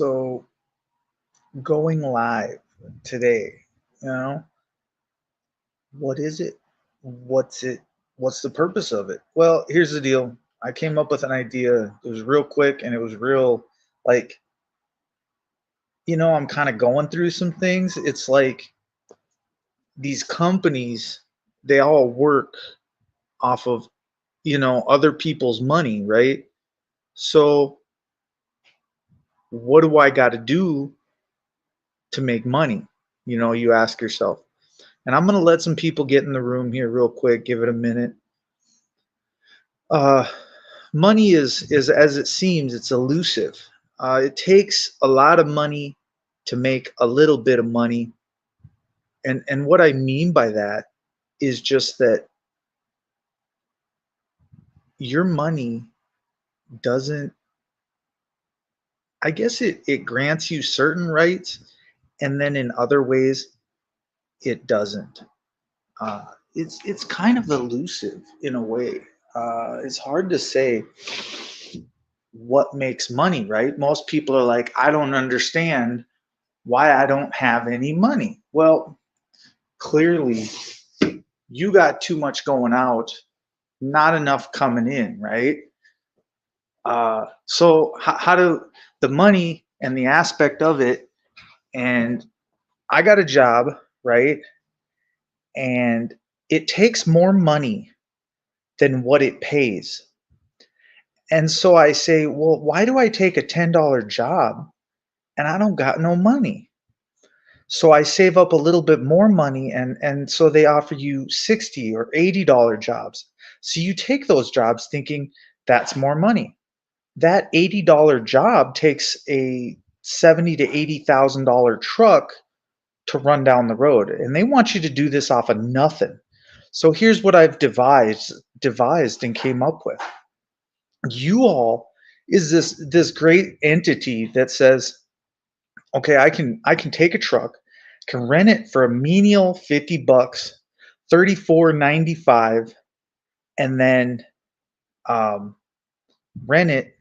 So going live today, you know, what is it? What's it? What's the purpose of it? Well, here's the deal. I came up with an idea. It was real quick and it was real like, I'm kind of going through some things. It's like these companies, they all work off of, other people's money, right? So what do I got to do to make money? You ask yourself. And I'm going to let some people get in the room here real quick, give it a minute. Uh, Money is as it seems, it's elusive. It takes a lot of money to make a little bit of money. And what I mean by that is just that your money doesn't, I guess it grants you certain rights, and then in other ways it doesn't. It's kind of elusive in a way. It's hard to say what makes money, right? Most people are like, I don't understand why I don't have any money. Well, clearly you got too much going out, not enough coming in, right? So how do the money and the aspect of it, and I got a job, right? And it takes more money than what it pays. And so I say, well, why do I take a $10 job and I don't got no money? So I save up a little bit more money, and so they offer you 60 or $80 jobs. So you take those jobs thinking that's more money. That $80 job takes a 70 to $80,000 truck to run down the road, and they want you to do this off of nothing. So here's what I've devised and came up with. You all is this great entity that says, okay, I can take a truck, can rent it for a menial $50, 34.95, and then um, rent it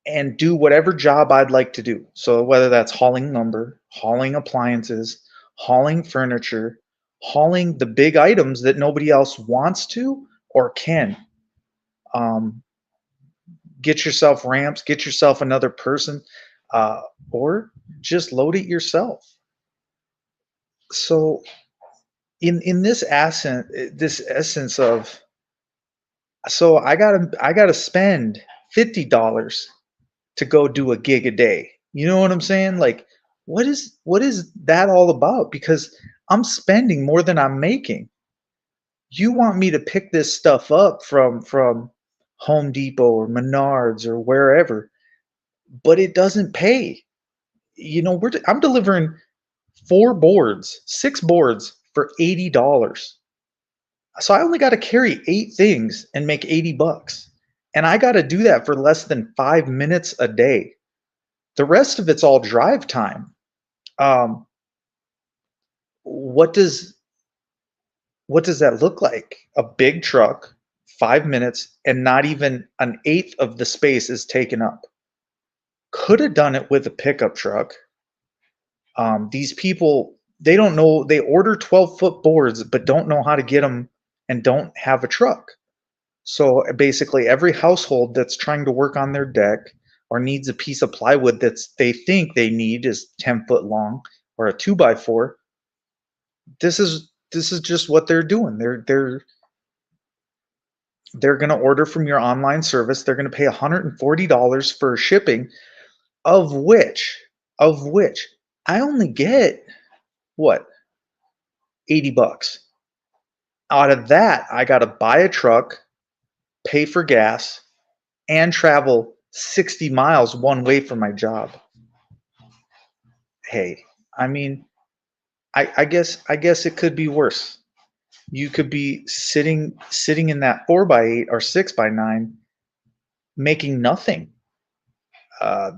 and do whatever job I'd like to do. So whether that's hauling lumber, hauling appliances, hauling furniture, hauling the big items that nobody else wants to or can. Um, get yourself ramps, get yourself another person, uh, or just load it yourself. So in this essence of, so I gotta spend $50 to go do a gig a day. You know what I'm saying? Like, what is that all about? Because I'm spending more than I'm making. You want me to pick this stuff up from Home Depot or Menards or wherever, but it doesn't pay. I'm delivering six boards for $80. So I only got to carry 8 things and make $80. And I got to do that for less than 5 minutes a day. The rest of it's all drive time. Um, what does what does that look like? A big truck, 5 minutes, and not even an eighth of the space is taken up. Could have done it with a pickup truck. These people, they don't know, they order 12-foot boards, but don't know how to get them and don't have a truck. So basically, every household that's trying to work on their deck or needs a piece of plywood that's they think they need is 10 foot long or a 2x4. This is just what they're doing. They're going to order from your online service. They're going to pay $140 for shipping, of which I only get what, $80. Out of that, I got to buy a truck, pay for gas, and travel 60 miles one way for my job. Hey, I mean, I guess it could be worse. You could be sitting in that 4x8 or 6x9 making nothing, uh,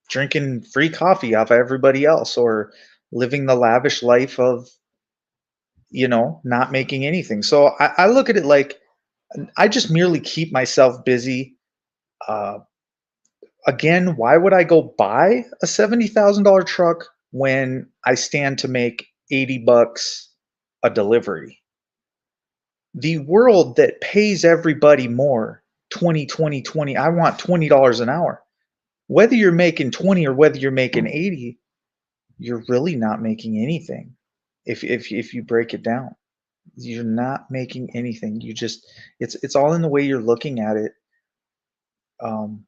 drinking free coffee off of everybody else, or living the lavish life of, not making anything. So I look at it like I just merely keep myself busy. Uh, Again, why would I go buy a $70,000 truck when I stand to make 80 bucks a delivery? The world that pays everybody more, 20, 20, 20, I want $20 an hour. Whether you're making 20 or whether you're making 80, you're really not making anything. If you break it down, you're not making anything. You just it's all in the way you're looking at it. Um,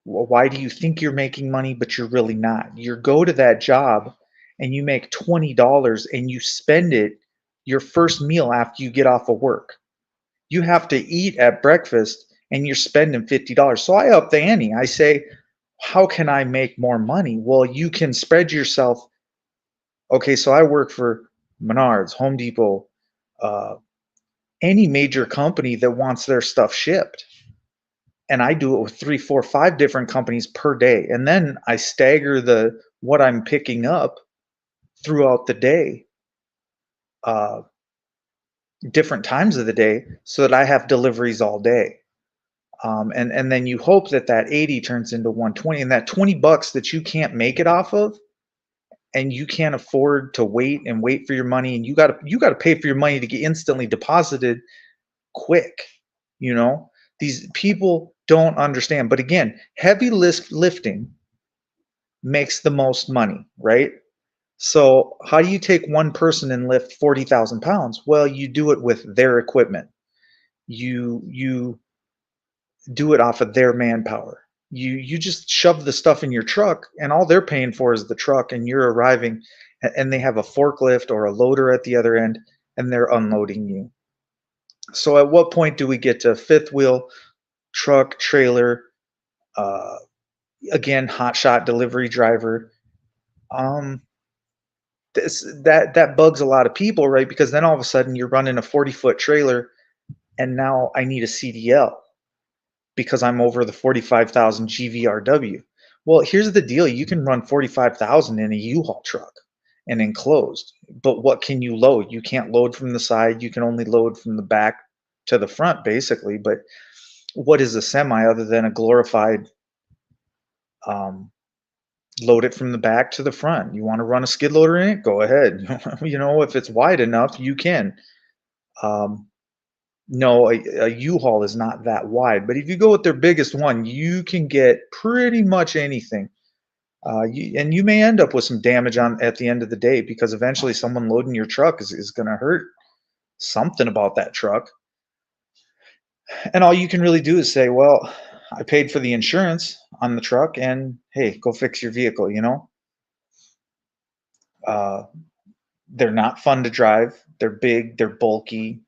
why do you think you're making money, but you're really not? You go to that job and you make $20 and you spend it your first meal after you get off of work. You have to eat at breakfast and you're spending $50. So I up the ante. I say, how can I make more money? Well, you can spread yourself. Okay, so I work for Menards, Home Depot, uh, any major company that wants their stuff shipped. And I do it with three, four, five different companies per day. And then I stagger the what I'm picking up throughout the day, uh, different times of the day, so that I have deliveries all day. And then you hope that that 80 turns into 120, and that 20 bucks that you can't make it off of, and you can't afford to wait and wait for your money, and you got to pay for your money to get instantly deposited quick. You know, these people don't understand. But again, heavy lifting makes the most money, right? So how do you take one person and lift 40,000 pounds? Well, you do it with their equipment. You do it off of their manpower. You just shove the stuff in your truck, and all they're paying for is the truck, and you're arriving, and they have a forklift or a loader at the other end, and they're unloading you. So at what point do we get to fifth wheel truck, trailer, uh, again, hotshot delivery driver? Um, that bugs a lot of people, right? Because then all of a sudden you're running a 40-foot trailer, and now I need a CDL because I'm over the 45,000 GVRW. Well, here's the deal: you can run 45,000 in a U-Haul truck and enclosed, but what can you load? You can't load from the side. You can only load from the back to the front, basically. But what is a semi other than a glorified um, load it from the back to the front? You want to run a skid loader in it? Go ahead. You know, if it's wide enough, you can. Um, no, a U-Haul is not that wide, but if you go with their biggest one, you can get pretty much anything. And you may end up with some damage on at the end of the day because eventually someone loading your truck is going to hurt something about that truck. And all you can really do is say, well, I paid for the insurance on the truck, and hey, go fix your vehicle, you know? Uh, they're not fun to drive. They're big, they're bulky.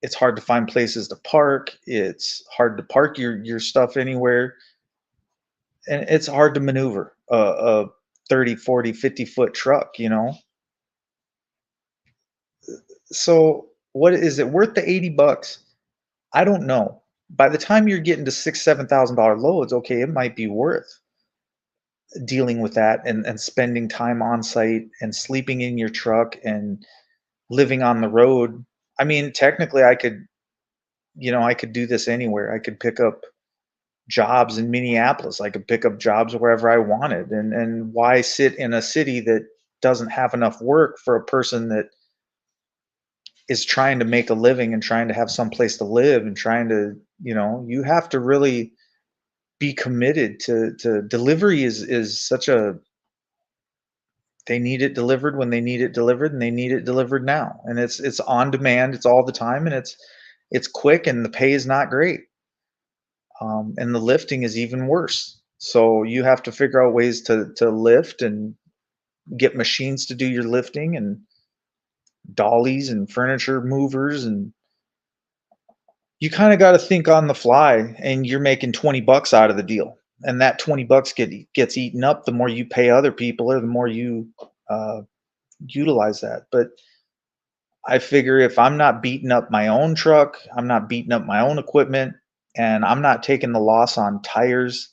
It's hard to find places to park. It's hard to park your stuff anywhere. And it's hard to maneuver a 30, 40, 50-foot truck, you know? So what is it worth the 80 bucks? I don't know. By the time you're getting to six, $7,000 loads, okay, it might be worth dealing with that and spending time on site and sleeping in your truck and living on the road. I mean, technically I could, I could do this anywhere. I could pick up jobs in Minneapolis. I could pick up jobs wherever I wanted. And why sit in a city that doesn't have enough work for a person that is trying to make a living and trying to have some place to live and trying to, you have to really be committed to delivery is such a they need it delivered when they need it delivered, and they need it delivered now. And it's on demand, it's all the time, and it's quick, and the pay is not great. And the lifting is even worse. So you have to figure out ways to lift and get machines to do your lifting and dollies and furniture movers, and you kind of got to think on the fly, and you're making 20 bucks out of the deal. And that 20 bucks gets eaten up the more you pay other people or the more you uh, utilize that. But I figure if I'm not beating up my own truck, I'm not beating up my own equipment, and I'm not taking the loss on tires,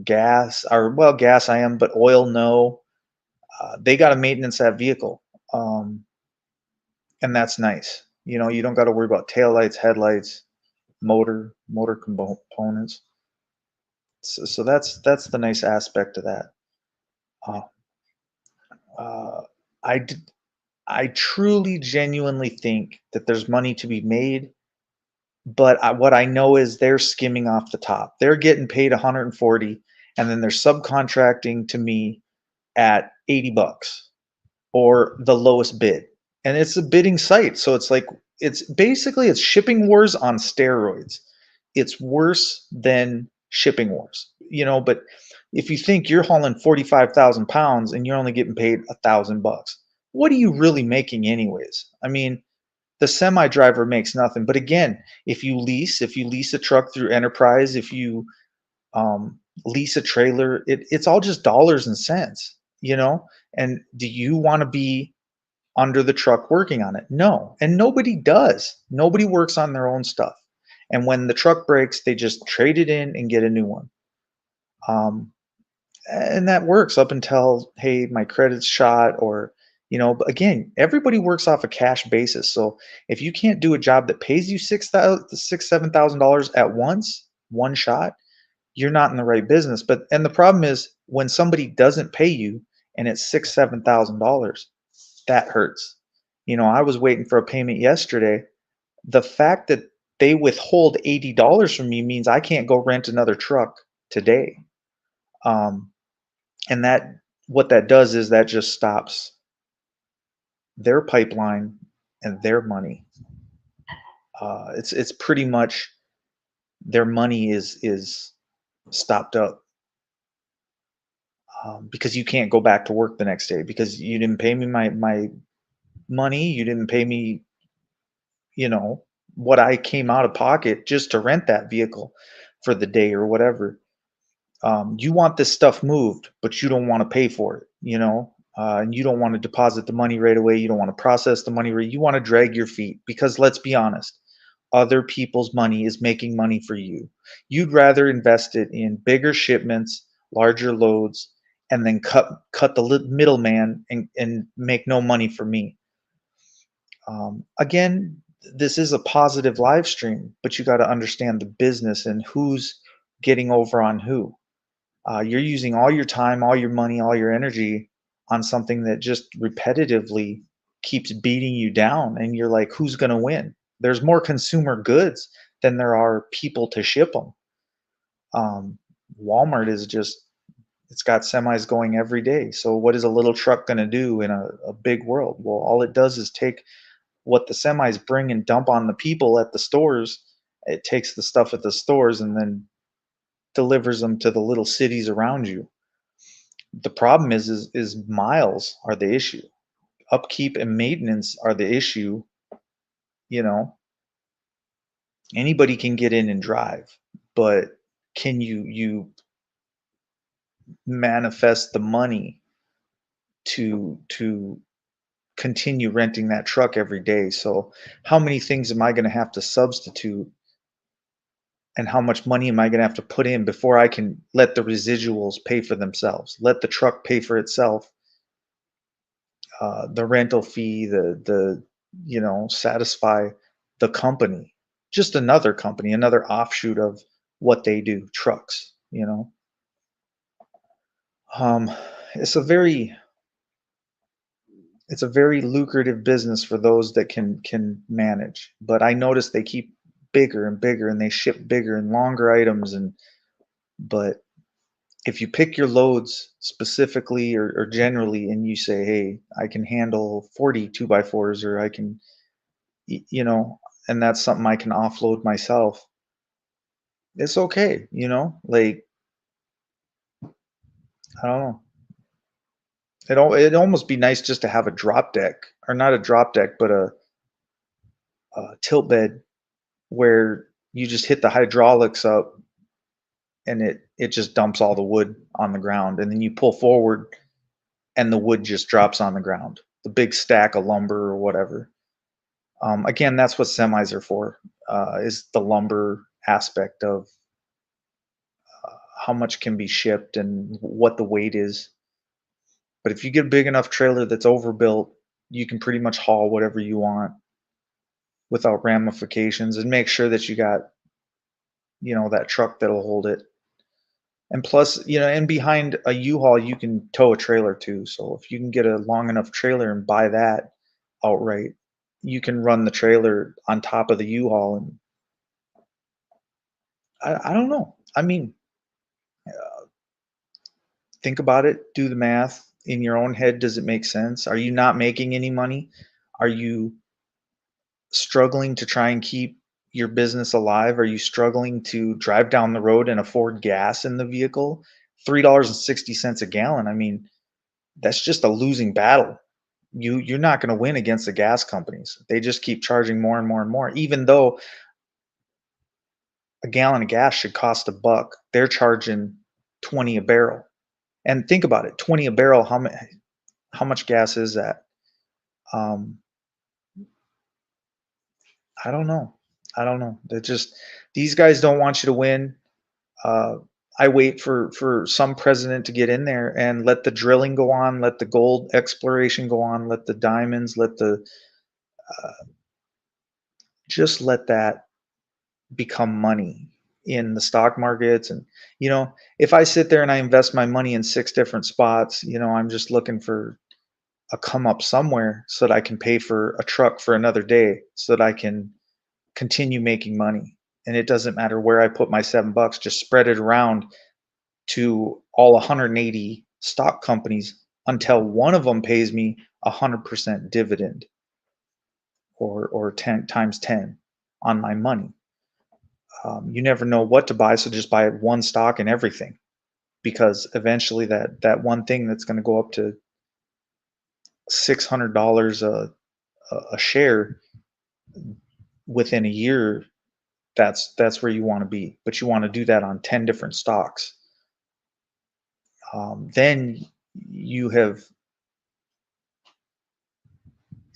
gas, or well, gas I am, but oil no. They got to maintenance that vehicle, um, and that's nice. You don't got to worry about taillights, headlights, motor components. So that's the nice aspect of that. Uh, uh, I d- I truly, genuinely think that there's money to be made, but what I know is they're skimming off the top. They're getting paid 140, and then they're subcontracting to me at 80 bucks or the lowest bid. And it's a bidding site, so it's like it's basically it's shipping wars on steroids. It's worse than shipping wars, but if you think you're hauling 45,000 pounds and you're only getting paid 1,000 bucks, what are you really making anyways? I mean, the semi driver makes nothing. But again, if you lease a truck through Enterprise, if you lease a trailer, it's all just dollars and cents, And do you want to be under the truck working on it? No. And nobody does. Nobody works on their own stuff. And when the truck breaks, they just trade it in and get a new one. Um, and that works up until, hey, my credit's shot, or but again, everybody works off a cash basis. So if you can't do a job that pays you $7,000 at once, one shot, you're not in the right business. And the problem is when somebody doesn't pay you and it's $7,000, that hurts. I was waiting for a payment yesterday. The fact that they withhold $80 from me means I can't go rent another truck today. Um, and that what that does is that just stops their pipeline and their money. It's pretty much their money is stopped up, because you can't go back to work the next day because you didn't pay me my money. You didn't pay me, you know, what I came out of pocket just to rent that vehicle for the day or whatever. You want this stuff moved, but you don't want to pay for it, and you don't want to deposit the money right away. You don't want to process the money right. You want to drag your feet because let's be honest, other people's money is making money for you. You'd rather invest it in bigger shipments, larger loads, and then cut the middleman and make no money for me. Again, this is a positive live stream, but you got to understand the business and who's getting over on who. You're using all your time, all your money, all your energy on something that just repetitively keeps beating you down. And you're like, who's going to win? There's more consumer goods than there are people to ship them. Um, Walmart is just, it's got semis going every day. So, what is a little truck going to do in a big world? Well, all it does is take what the semis bring and dump on the people at the stores. It takes the stuff at the stores and then delivers them to the little cities around you. The problem is miles are the issue. Upkeep and maintenance are the issue. You know, anybody can get in and drive, but can you manifest the money to continue renting that truck every day? So how many things am I going to have to substitute, and how much money am I going to have to put in before I can let the residuals pay for themselves, let the truck pay for itself, the rental fee, satisfy the company, just another company, another offshoot of what they do, trucks. Um, it's a very it's a very lucrative business for those that can manage. But I notice they keep bigger and bigger, and they ship bigger and longer items, but if you pick your loads specifically or generally and you say, hey, I can handle 40 2x4s, or I can you know, and that's something I can offload myself. It's okay. Like, I don't know. It'd almost be nice just to have a drop deck, or not a drop deck, but a tilt bed where you just hit the hydraulics up and it just dumps all the wood on the ground, and then you pull forward and the wood just drops on the ground. The big stack of lumber or whatever. Again, that's what semis are for, is the lumber aspect of how much can be shipped and what the weight is. But if you get a big enough trailer that's overbuilt, you can pretty much haul whatever you want without ramifications, and make sure that you got, that truck that'll hold it. And plus, and behind a U-Haul, you can tow a trailer too. So if you can get a long enough trailer and buy that outright, you can run the trailer on top of the U-Haul. And I don't know. I mean, think about it, do the math in your own head. Does it make sense? Are you not making any money? Are you struggling to try and keep your business alive? Are you struggling to drive down the road and afford gas in the vehicle? $3.60 a gallon. I mean, that's just a losing battle. You're not going to win against the gas companies. They just keep charging more and more and more. Even though a gallon of gas should cost $1, they're charging 20 a barrel. And think about it, 20 a barrel, how much gas is that? Um, I don't know. I don't know. They're just these guys don't want you to win. Uh, I wait for some president to get in there and let the drilling go on, let the gold exploration go on, let the diamonds, let the just let that become money in the stock markets. And if I sit there and I invest my money in 6 different spots, I'm just looking for a come up somewhere so that I can pay for a truck for another day so that I can continue making money. And it doesn't matter where I put my $7, just spread it around to all 180 stock companies until one of them pays me 100% dividend, or 10 times 10 on my money. You never know what to buy, so just buy one stock and everything, because eventually that one thing that's going to go up to $600 a share within a year, that's where you want to be. But you want to do that on 10 different stocks. Then you have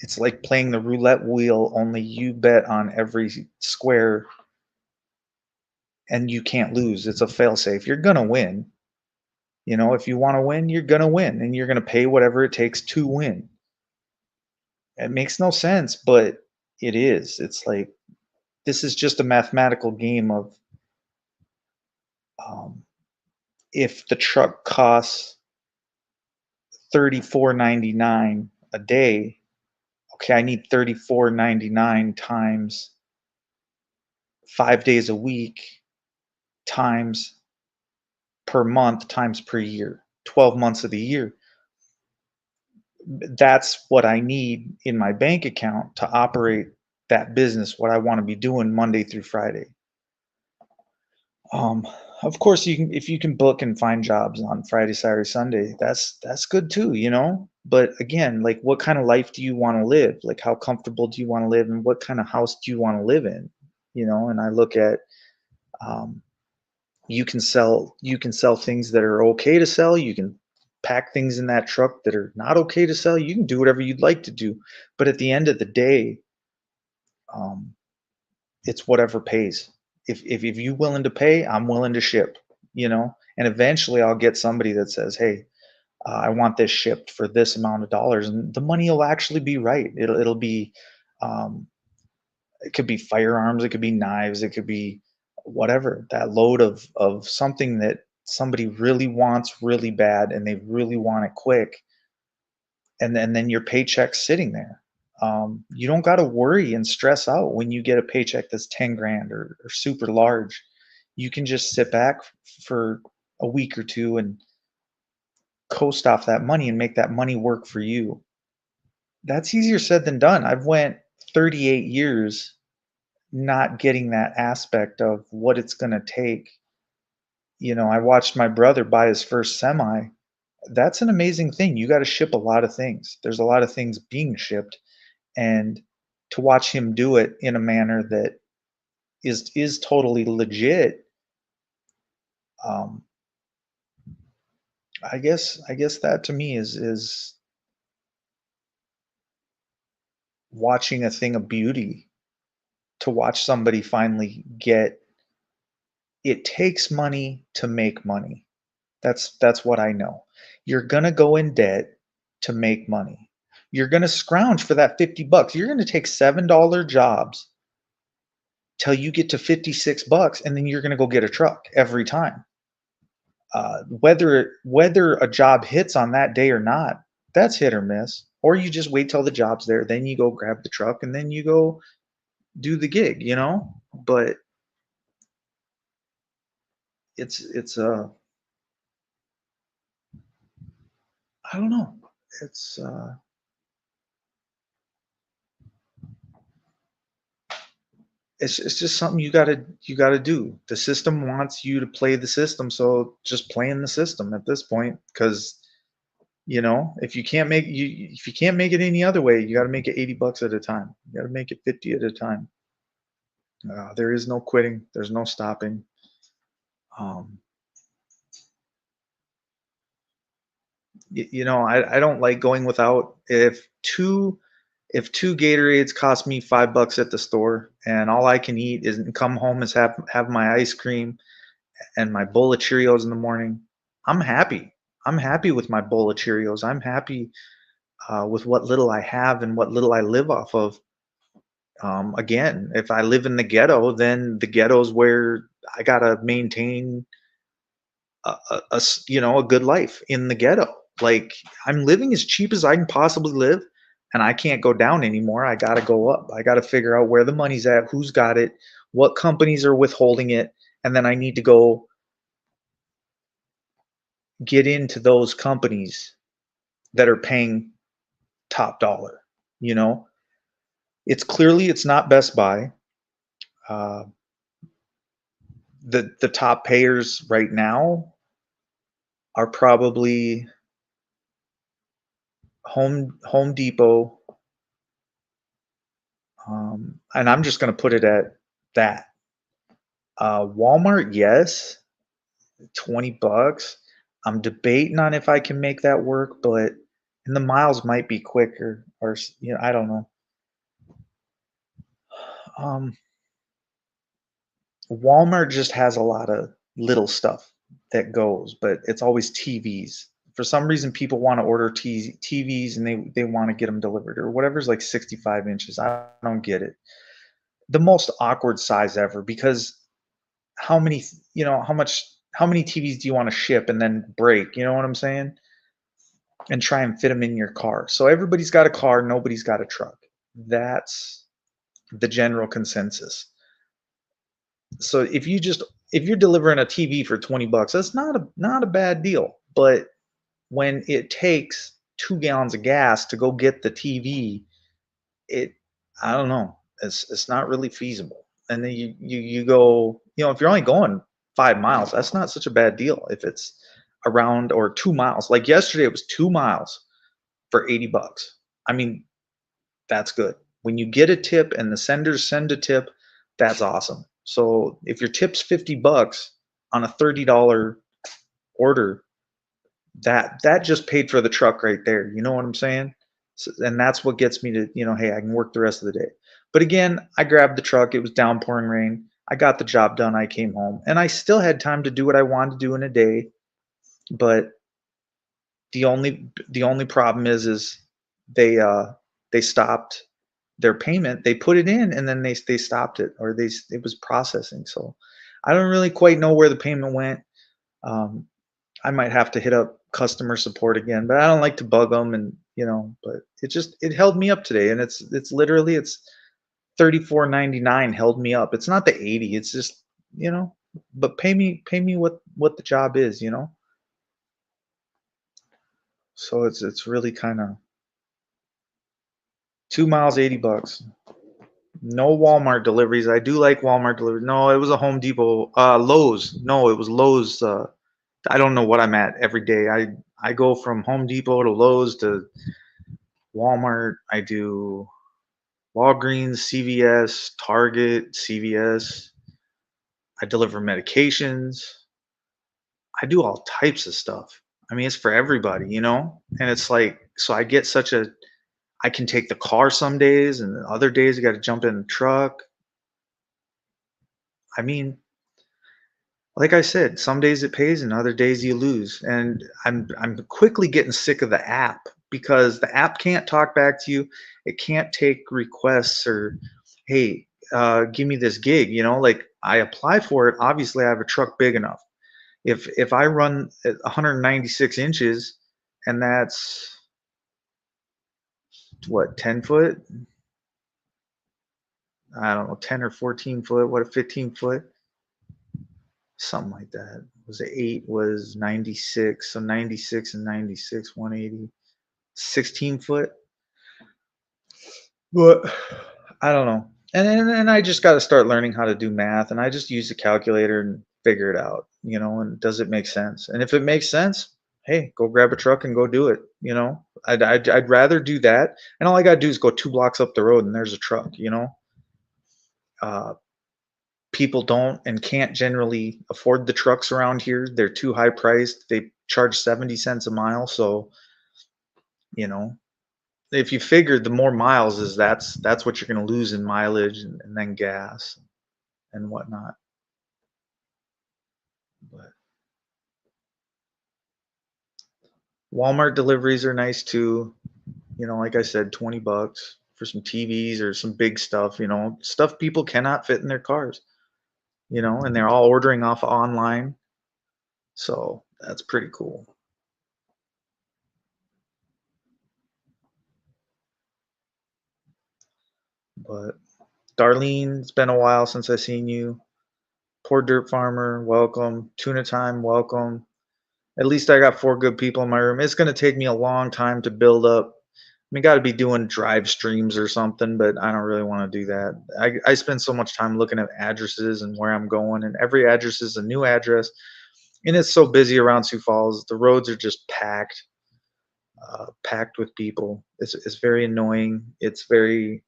it's like playing the roulette wheel, only you bet on every square and you can't lose. It's a fail-safe. You're gonna win. If you want to win, you're gonna win, and you're gonna pay whatever it takes to win. It makes no sense, but it is. It's like this is just a mathematical game of, um, if the truck costs 34.99 a day, okay, I need 34.99 times 5 days a week times per month times per year, 12 months of the year. That's what I need in my bank account to operate that business, what I want to be doing Monday through Friday. Um, of course, if you can book and find jobs on Friday, Saturday, Sunday, that's good too. But again, like, what kind of life do you want to live? Like, how comfortable do you want to live, and what kind of house do you want to live in? And I look at, um, you can sell things that are okay to sell. You can pack things in that truck that are not okay to sell. You can do whatever you'd like to do, but at the end of the day, um, it's whatever pays. If you're willing to pay, I'm willing to ship. And eventually I'll get somebody that says, "Hey, I want this shipped for this amount of dollars," and the money will actually be right. It'll be, um, it could be firearms, it could be knives, it could be whatever, that load of something that somebody really wants really bad and they really want it quick, and then your paycheck's sitting there. You don't got to worry and stress out when you get a paycheck that's 10 grand or super large. You can just sit back for a week or two and coast off that money and make that money work for you. That's easier said than done. I've went 38 years not getting that aspect of what it's going to take. I watched my brother buy his first semi. That's an amazing thing. You got to ship a lot of things. There's a lot of things being shipped, and to watch him do it in a manner that is totally legit. um I guess that to me is watching a thing of beauty, to watch somebody finally get it. Takes money to make money. That's what I know. You're gonna go in debt to make money. You're gonna scrounge for that $50. You're gonna take $7 jobs till you get to $56, and then you're gonna go get a truck every time. Whether a job hits on that day or not, that's hit or miss. Or you just wait till the job's there, then you go grab the truck and then you go do the gig, you know? But it's I don't know. It's it's just something you gotta do. The system wants you to play the system, so just play in the system at this point. Because if you can't make it any other way, you gotta make it $80 at a time. You gotta make it 50 at a time. There is no quitting. There's no stopping. Um, I don't like going without. If two Gatorades cost me $5 at the store, and all I can eat is and come home is have my ice cream and my bowl of Cheerios in the morning, I'm happy. I'm happy with my bowl of Cheerios. I'm happy with what little I have and what little I live off of. Again, if I live in the ghetto, then the ghetto's where I gotta maintain a good life in the ghetto. Like, I'm living as cheap as I can possibly live, and I can't go down anymore. I got to go up. I got to figure out where the money's at, who's got it, what companies are withholding it, and then I need to go get into those companies that are paying top dollar. You know, it's not Best Buy. Uh, the top payers right now are probably Home Depot, and I'm just going to put it at that. Walmart, yes, $20. I'm debating on if I can make that work, but and the miles might be quicker, or I don't know. Um, Walmart just has a lot of little stuff that goes, but it's always TVs. For some reason, people want to order TVs and they want to get them delivered or whatever's like 65 inches. I don't get it. The most awkward size ever because how many how many TVs do you want to ship and then break? You know what I'm saying? And try and fit them in your car. So everybody's got a car, nobody's got a truck. That's the general consensus. So if you're delivering a TV for $20, that's not a bad deal. But when it takes 2 gallons of gas to go get the TV, it I don't know. It's not really feasible. And then you go, if you're only going 5 miles, that's not such a bad deal. If it's around or 2 miles, like yesterday, it was 2 miles for $80. I mean, that's good. When you get a tip and the senders send a tip, that's awesome. So if your tip's $50 on a $30 order, that just paid for the truck right there. You know what I'm saying? So, and that's what gets me to, hey, I can work the rest of the day. But again, I grabbed the truck. It was downpouring rain. I got the job done. I came home and I still had time to do what I wanted to do in a day. But the only problem is they stopped their payment. They put it in and then they stopped it, or it was processing. So I don't really quite know where the payment went. Um, I might have to hit up customer support again, but I don't like to bug them, and but it held me up today, and it's literally it's 34.99 held me up. It's not the 80. It's just you know, but pay me what the job is, you know. So it's really kind of 2 miles, $80. No Walmart deliveries. I do like Walmart deliveries. No, it was a Home Depot. Lowe's. No, it was Lowe's. I don't know what I'm at every day. I go from Home Depot to Lowe's to Walmart. I do Walgreens, CVS, Target, CVS. I deliver medications. I do all types of stuff. I mean, it's for everybody, you know? And it's like, so I get I can take the car some days, and other days I got to jump in the truck. I mean, like I said, some days it pays and other days you lose. And I'm quickly getting sick of the app because the app can't talk back to you. It can't take requests or, hey, give me this gig. Like I apply for it. Obviously, I have a truck big enough. If I run at 196 inches and that's what, 10 foot? I don't know, 10 or 14 foot, what, a 15 foot? Something like that. Was it 8 was 96, so 96 and 96, 180, 16 foot. But I don't know. And I just got to start learning how to do math, and I just use the calculator and figure it out, and does it make sense? And if it makes sense, hey, go grab a truck and go do it. I'd rather do that. And all I got to do is go 2 blocks up the road and there's a truck. Uh, People don't and can't generally afford the trucks around here. They're too high priced. They charge 70 cents a mile. So, you know, if you figure the more miles is that's what you're going to lose in mileage and then gas and whatnot. But Walmart deliveries are nice too. Like I said, 20 bucks for some TVs or some big stuff, stuff people cannot fit in their cars, and they're all ordering off online. So that's pretty cool. But Darlene, it's been a while since I've seen you. Poor Dirt Farmer, welcome. Tuna Time, welcome. At least I got 4 good people in my room. It's going to take me a long time to build up. Got to be doing drive streams or something, but I don't really want to do that. I spend so much time looking at addresses and where I'm going, and every address is a new address. And it's so busy around Sioux Falls. The roads are just packed with people. It's very annoying. It's very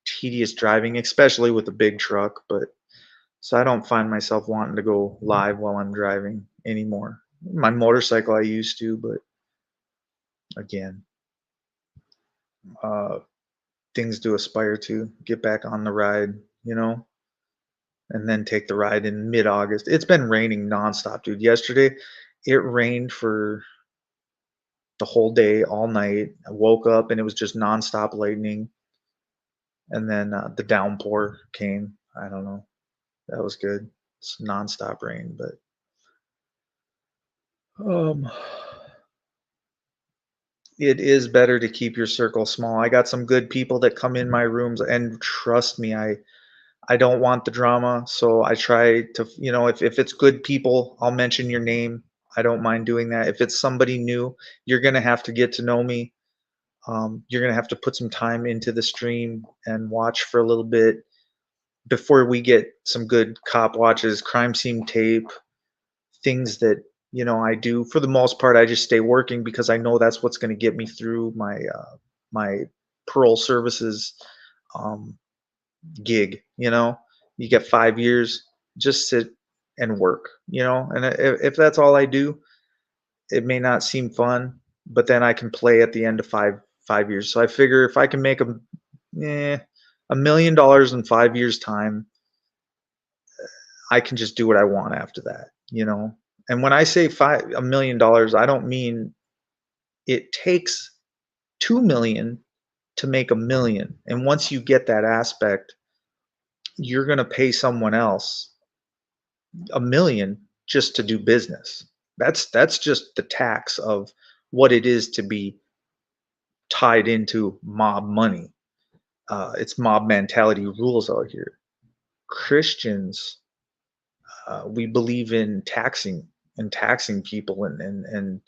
tedious driving, especially with a big truck. But so I don't find myself wanting to go live while I'm driving anymore. My motorcycle I used to, but again, uh, things to aspire to get back on the ride, and then take the ride in mid-August. It's been raining nonstop, dude. Yesterday, it rained for the whole day, all night. I woke up and it was just nonstop lightning, and then the downpour came. I don't know. That was good. It's nonstop rain, but um, it is better to keep your circle small. I got some good people that come in my rooms, and trust me, I don't want the drama, so I try to, if it's good people, I'll mention your name. I don't mind doing that. If it's somebody new, you're gonna have to get to know me. You're gonna have to put some time into the stream and watch for a little bit before we get some good cop watches, crime scene tape, things that I do. For the most part, I just stay working because I know that's what's going to get me through my parole services um, gig. You get 5 years, just sit and work. And if that's all I do, it may not seem fun, but then I can play at the end of five years. So I figure if I can make $1 million in 5 years time, I can just do what I want after that. And when I say $1 million, I don't mean it takes 2 million to make 1 million. And once you get that aspect, you're going to pay someone else 1 million just to do business. That's just the tax of what it is to be tied into mob money. It's mob mentality rules out here. Christians, we believe in taxing people, and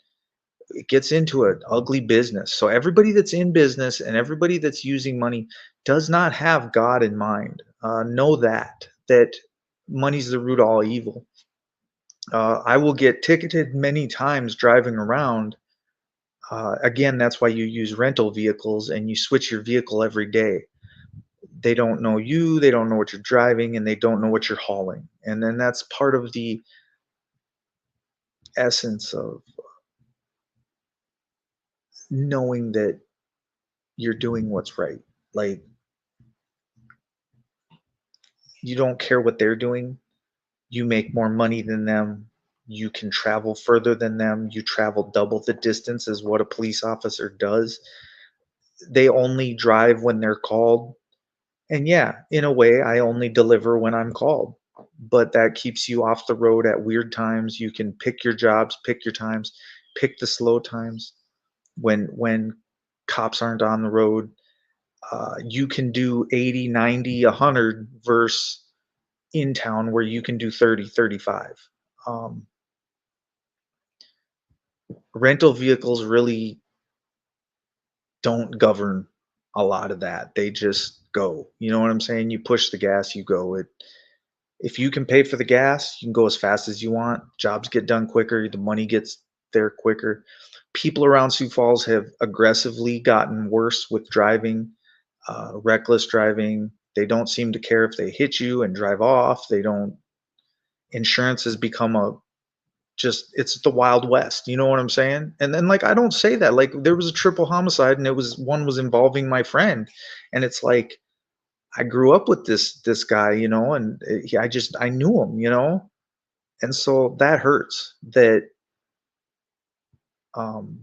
it gets into an ugly business. So everybody that's in business and everybody that's using money does not have God in mind. Know that money's the root of all evil. I will get ticketed many times driving around. Again, that's why you use rental vehicles and you switch your vehicle every day. They don't know you, they don't know what you're driving, and they don't know what you're hauling. And then that's part of the essence of knowing that you're doing what's right. Like, you don't care what they're doing. You make more money than them. You can travel further than them. You travel double the distance as what a police officer does. They only drive when they're called. And yeah, in a way, I only deliver when I'm called. but that keeps you off the road at weird times. You can pick your jobs, pick your times, pick the slow times when cops aren't on the road. You can do 80, 90, 100 versus in town where you can do 30, 35. Um, Rental vehicles really don't govern a lot of that. They just go. You know what I'm saying? You push the gas, you go. If you can pay for the gas, you can go as fast as you want. Jobs get done quicker, the money gets there quicker. People around Sioux Falls have aggressively gotten worse with driving, reckless driving. They don't seem to care if they hit you and drive off. They don't. Insurance has become a just it's the Wild West. You know what I'm saying? And then like I don't say that. Like there was a triple homicide and it was one was involving my friend. And it's like I grew up with this guy, and I knew him, and so that hurts that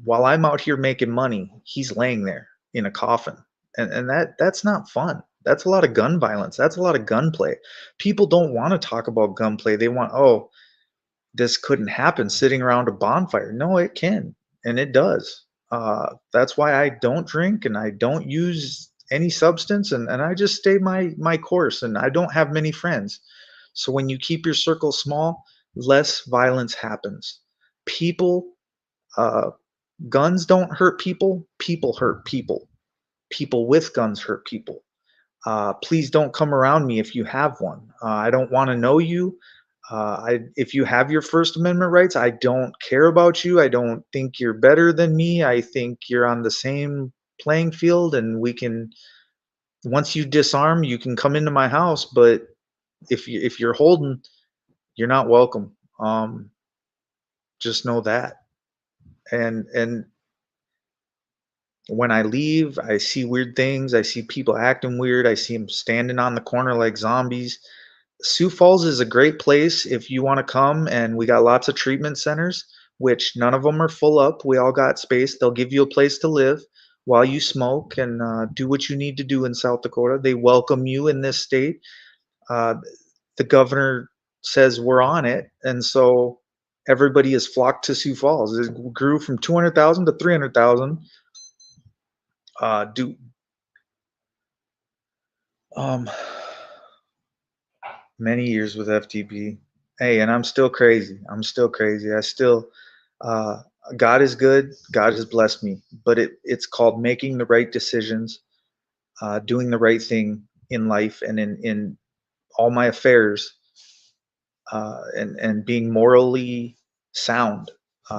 while I'm out here making money, he's laying there in a coffin. And that's not fun. That's a lot of gun violence. That's a lot of gunplay. People don't want to talk about gunplay. They want, oh, this couldn't happen sitting around a bonfire. No, it can, and it does. That's why I don't drink and I don't use any substance, and I just stay my course. And I don't have many friends. So when you keep your circle small, less violence happens. People, uh, guns don't hurt people. People hurt people. People with guns hurt people. Please don't come around me if you have one. I don't want to know you. If you have your First Amendment rights, I don't care about you. I don't think you're better than me. I think you're on the same playing field, and we can. Once you disarm, you can come into my house. But if you're holding, you're not welcome. Just know that. And when I leave, I see weird things. I see people acting weird. I see them standing on the corner like zombies. Sioux Falls is a great place if you want to come, and we got lots of treatment centers, which none of them are full up. We all got space. They'll give you a place to live while you smoke and do what you need to do in South Dakota. They welcome you in this state. Uh, the governor says we're on it, and so everybody is flocked to Sioux Falls. It grew from 200,000 to 300,000. Do um Many years with FTP. Hey, and I'm still crazy. I'm still crazy. I still, uh, God is good. God has blessed me, but it's called making the right decisions, doing the right thing in life and in all my affairs, and being morally sound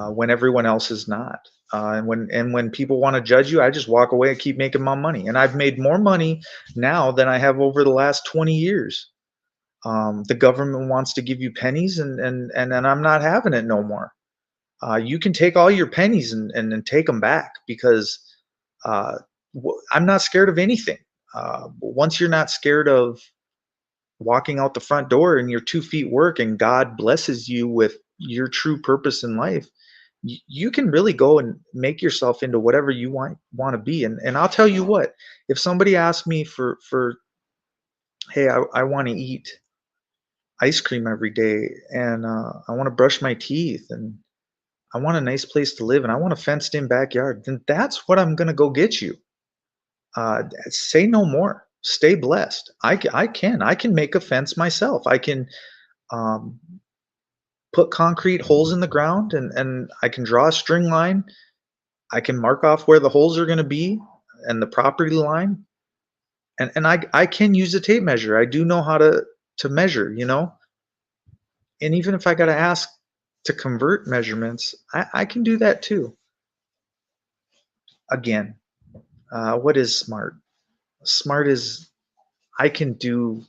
when everyone else is not. And when people want to judge you, I just walk away and keep making my money. And I've made more money now than I have over the last 20 years. The government wants to give you pennies, and I'm not having it no more. You can take all your pennies and take them back because uh, I'm not scared of anything. Once you're not scared of walking out the front door and your 2 feet work, and God blesses you with your true purpose in life, you can really go and make yourself into whatever you want to be. And I'll tell you what, if somebody asks me for hey, I want to eat ice cream every day, and I want to brush my teeth, and I want a nice place to live, and I want a fenced in backyard, then that's what I'm going to go get you. Say no more. Stay blessed. I can make a fence myself. I can um, put concrete holes in the ground, and I can draw a string line. I can mark off where the holes are going to be and the property line. And I can use a tape measure. I do know how to measure. And even if I gotta ask to convert measurements, I can do that too. Again, what is smart? Smart is I can do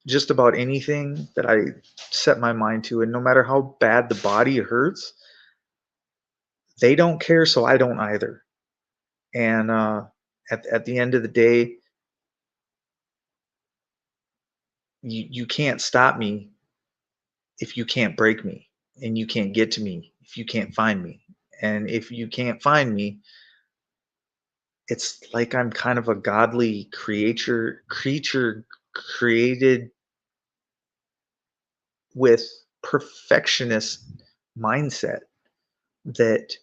just about anything that I set my mind to, and no matter how bad the body hurts, they don't care, so I don't either. And at the end of the day, you can't stop me if you can't break me, and you can't get to me if you can't find me, and if you can't find me, it's like I'm kind of a godly creature created with perfectionist mindset that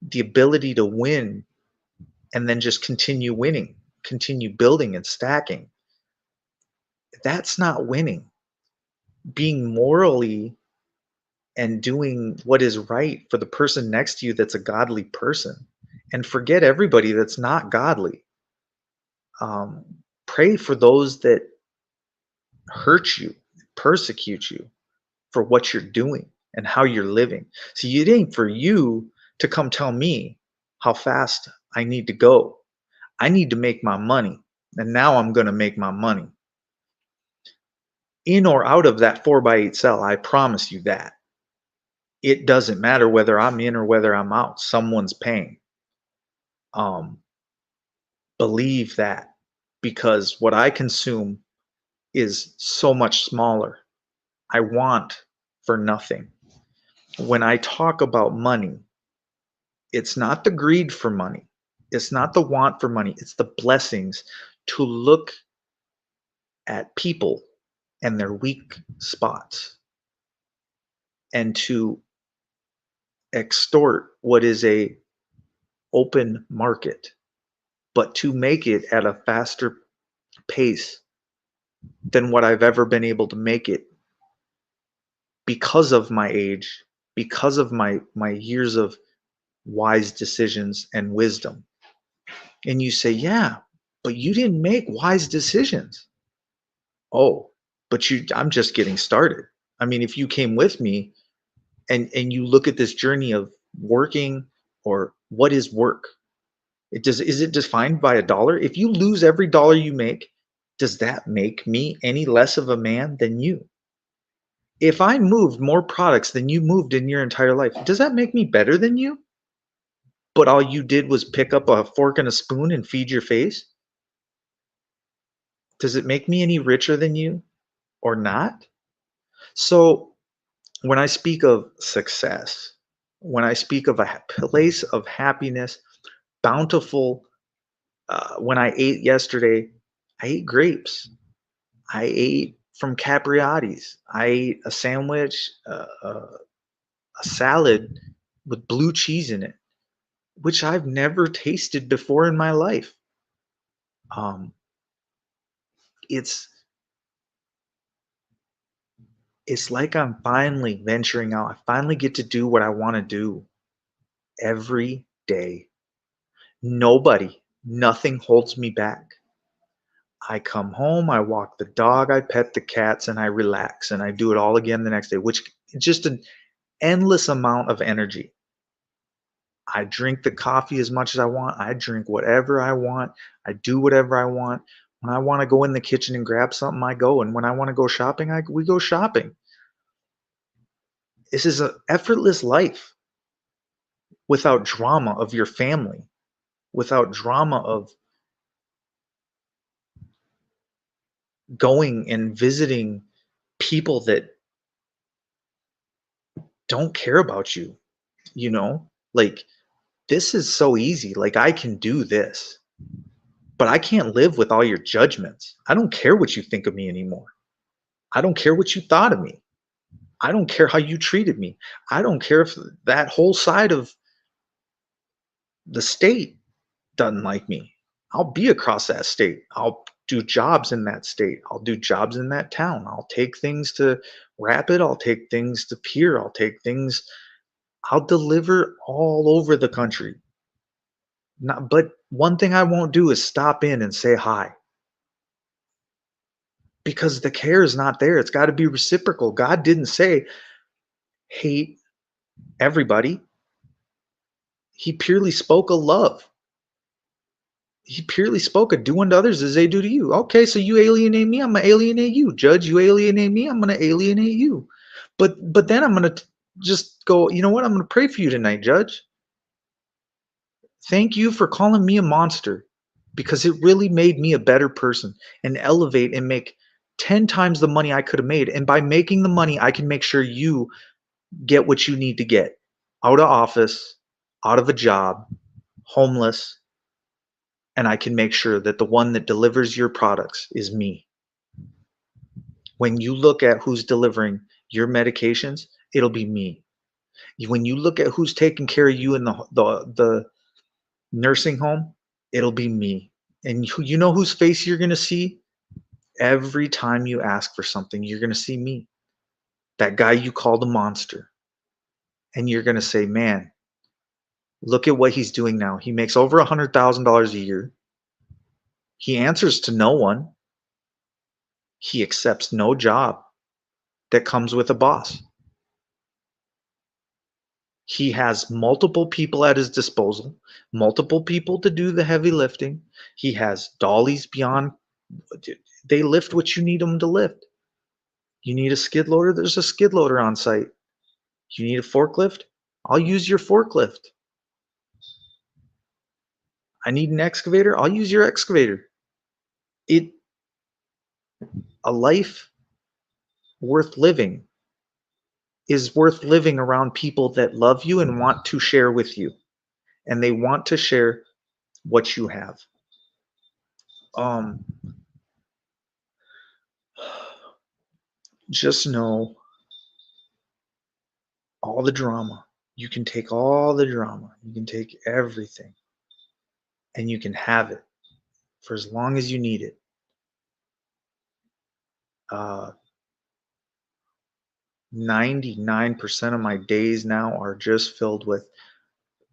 the ability to win and then just continue winning, continue building and stacking, that's not winning. Being morally and doing what is right for the person next to you that's a godly person, and forget everybody that's not godly. Um, Pray for those that hurt you, persecute you for what you're doing and how you're living. See, it ain't for you to come tell me how fast I need to go. I need to make my money, and now I'm going to make my money. In or out of that 4x8 cell, I promise you that. It doesn't matter whether I'm in or whether I'm out, someone's paying. Um, Believe that, because what I consume is so much smaller. I want for nothing. When I talk about money, it's not the greed for money. It's not the want for money. It's the blessings to look at people and their weak spots and to extort what is a open market, but to make it at a faster pace than what I've ever been able to make it because of my age, because of my years of wise decisions and wisdom. And you say, yeah, but you didn't make wise decisions. Oh, but I'm just getting started. I mean, if you came with me and you look at this journey of working, or what is work? Is it defined by a dollar? If you lose every dollar you make, does that make me any less of a man than you? If I moved more products than you moved in your entire life, does that make me better than you? But all you did was pick up a fork and a spoon and feed your face? Does it make me any richer than you or not? So when I speak of success, when I speak of a place of happiness, bountiful, when I ate yesterday, I ate grapes. I ate from Capriati's. I ate a sandwich, a salad with blue cheese in it, which I've never tasted before in my life. Um, it's it's like I'm finally venturing out. I finally get to do what I want to do every day. Nothing holds me back. I come home, I walk the dog, I pet the cats, and I relax, and I do it all again the next day, which is just an endless amount of energy. I drink the coffee as much as I want. I drink whatever I want. I do whatever I want. When I want to go in the kitchen and grab something, I go. And when I want to go shopping, we go shopping. This is an effortless life without drama of your family, without drama of going and visiting people that don't care about you, you know? Like, this is so easy. Like, I can do this, but I can't live with all your judgments. I don't care what you think of me anymore. I don't care what you thought of me. I don't care how you treated me. I don't care if that whole side of the state doesn't like me. I'll be across that state. I'll do jobs in that state. I'll do jobs in that town. I'll take things to Rapid. I'll take things to Pier. I'll deliver all over the country. Not, but one thing I won't do is stop in and say hi, because the care is not there. It's got to be reciprocal. God didn't say hate everybody. He purely spoke of love. He purely spoke of do unto others as they do to you. Okay, so you alienate me, I'm gonna alienate you. Judge, you alienate me, I'm gonna alienate you. But then I'm gonna just go, you know what? I'm gonna pray for you tonight, Judge. Thank you for calling me a monster, because it really made me a better person and elevate and make 10 times the money I could have made. And by making the money, I can make sure you get what you need to get out of office, out of a job, homeless, and I can make sure that the one that delivers your products is me. When you look at who's delivering your medications, it'll be me. When you look at who's taking care of you in the nursing home, it'll be me. And you know whose face you're gonna see? Every time you ask for something, you're gonna see me. That guy you called a monster. And you're gonna say, man, look at what he's doing now. He makes over $100,000 a year. He answers to no one. He accepts no job that comes with a boss. He has multiple people at his disposal, multiple people to do the heavy lifting. He has dollies beyond, they lift what you need them to lift. You need a skid loader, there's a skid loader on site. You need a forklift, I'll use your forklift. I need an excavator, I'll use your excavator. A life worth living is worth living around people that love you and want to share with you, and they want to share what you have. Just know all the drama. You can take all the drama. You can take everything, and you can have it for as long as you need it. 99% of my days now are just filled with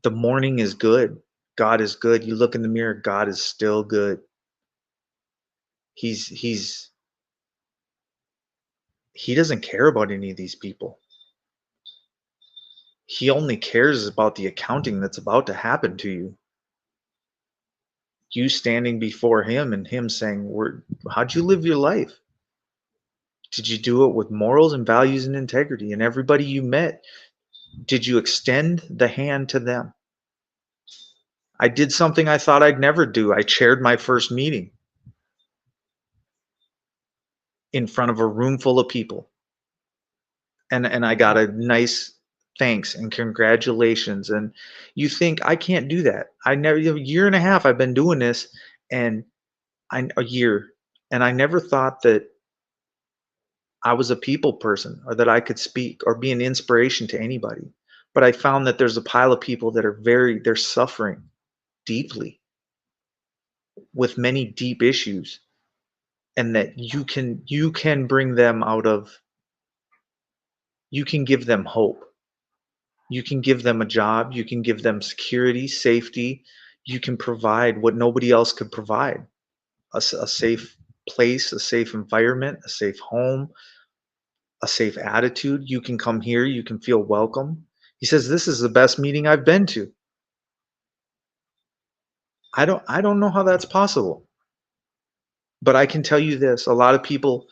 the morning is good. God is good. You look in the mirror, God is still good. He doesn't care about any of these people. He only cares about the accounting that's about to happen to you. You standing before him and him saying, how'd you live your life? Did you do it with morals and values and integrity? And everybody you met, did you extend the hand to them? I did something I thought I'd never do. I chaired my first meeting in front of a room full of people. And I got a nice thanks and congratulations. And you think I can't do that. I never, a year and a half I've been doing this, and a year, and I never thought that I was a people person or that I could speak or be an inspiration to anybody. But I found that there's a pile of people that are they're suffering deeply with many deep issues, and that you can bring them out of, you can give them hope. You can give them a job, you can give them security, safety. You can provide what nobody else could provide. A safe place, a safe environment, a safe home, a safe attitude. You can come here, you can feel welcome. He says, this is the best meeting I've been to. I don't know how that's possible. But I can tell you this, a lot of people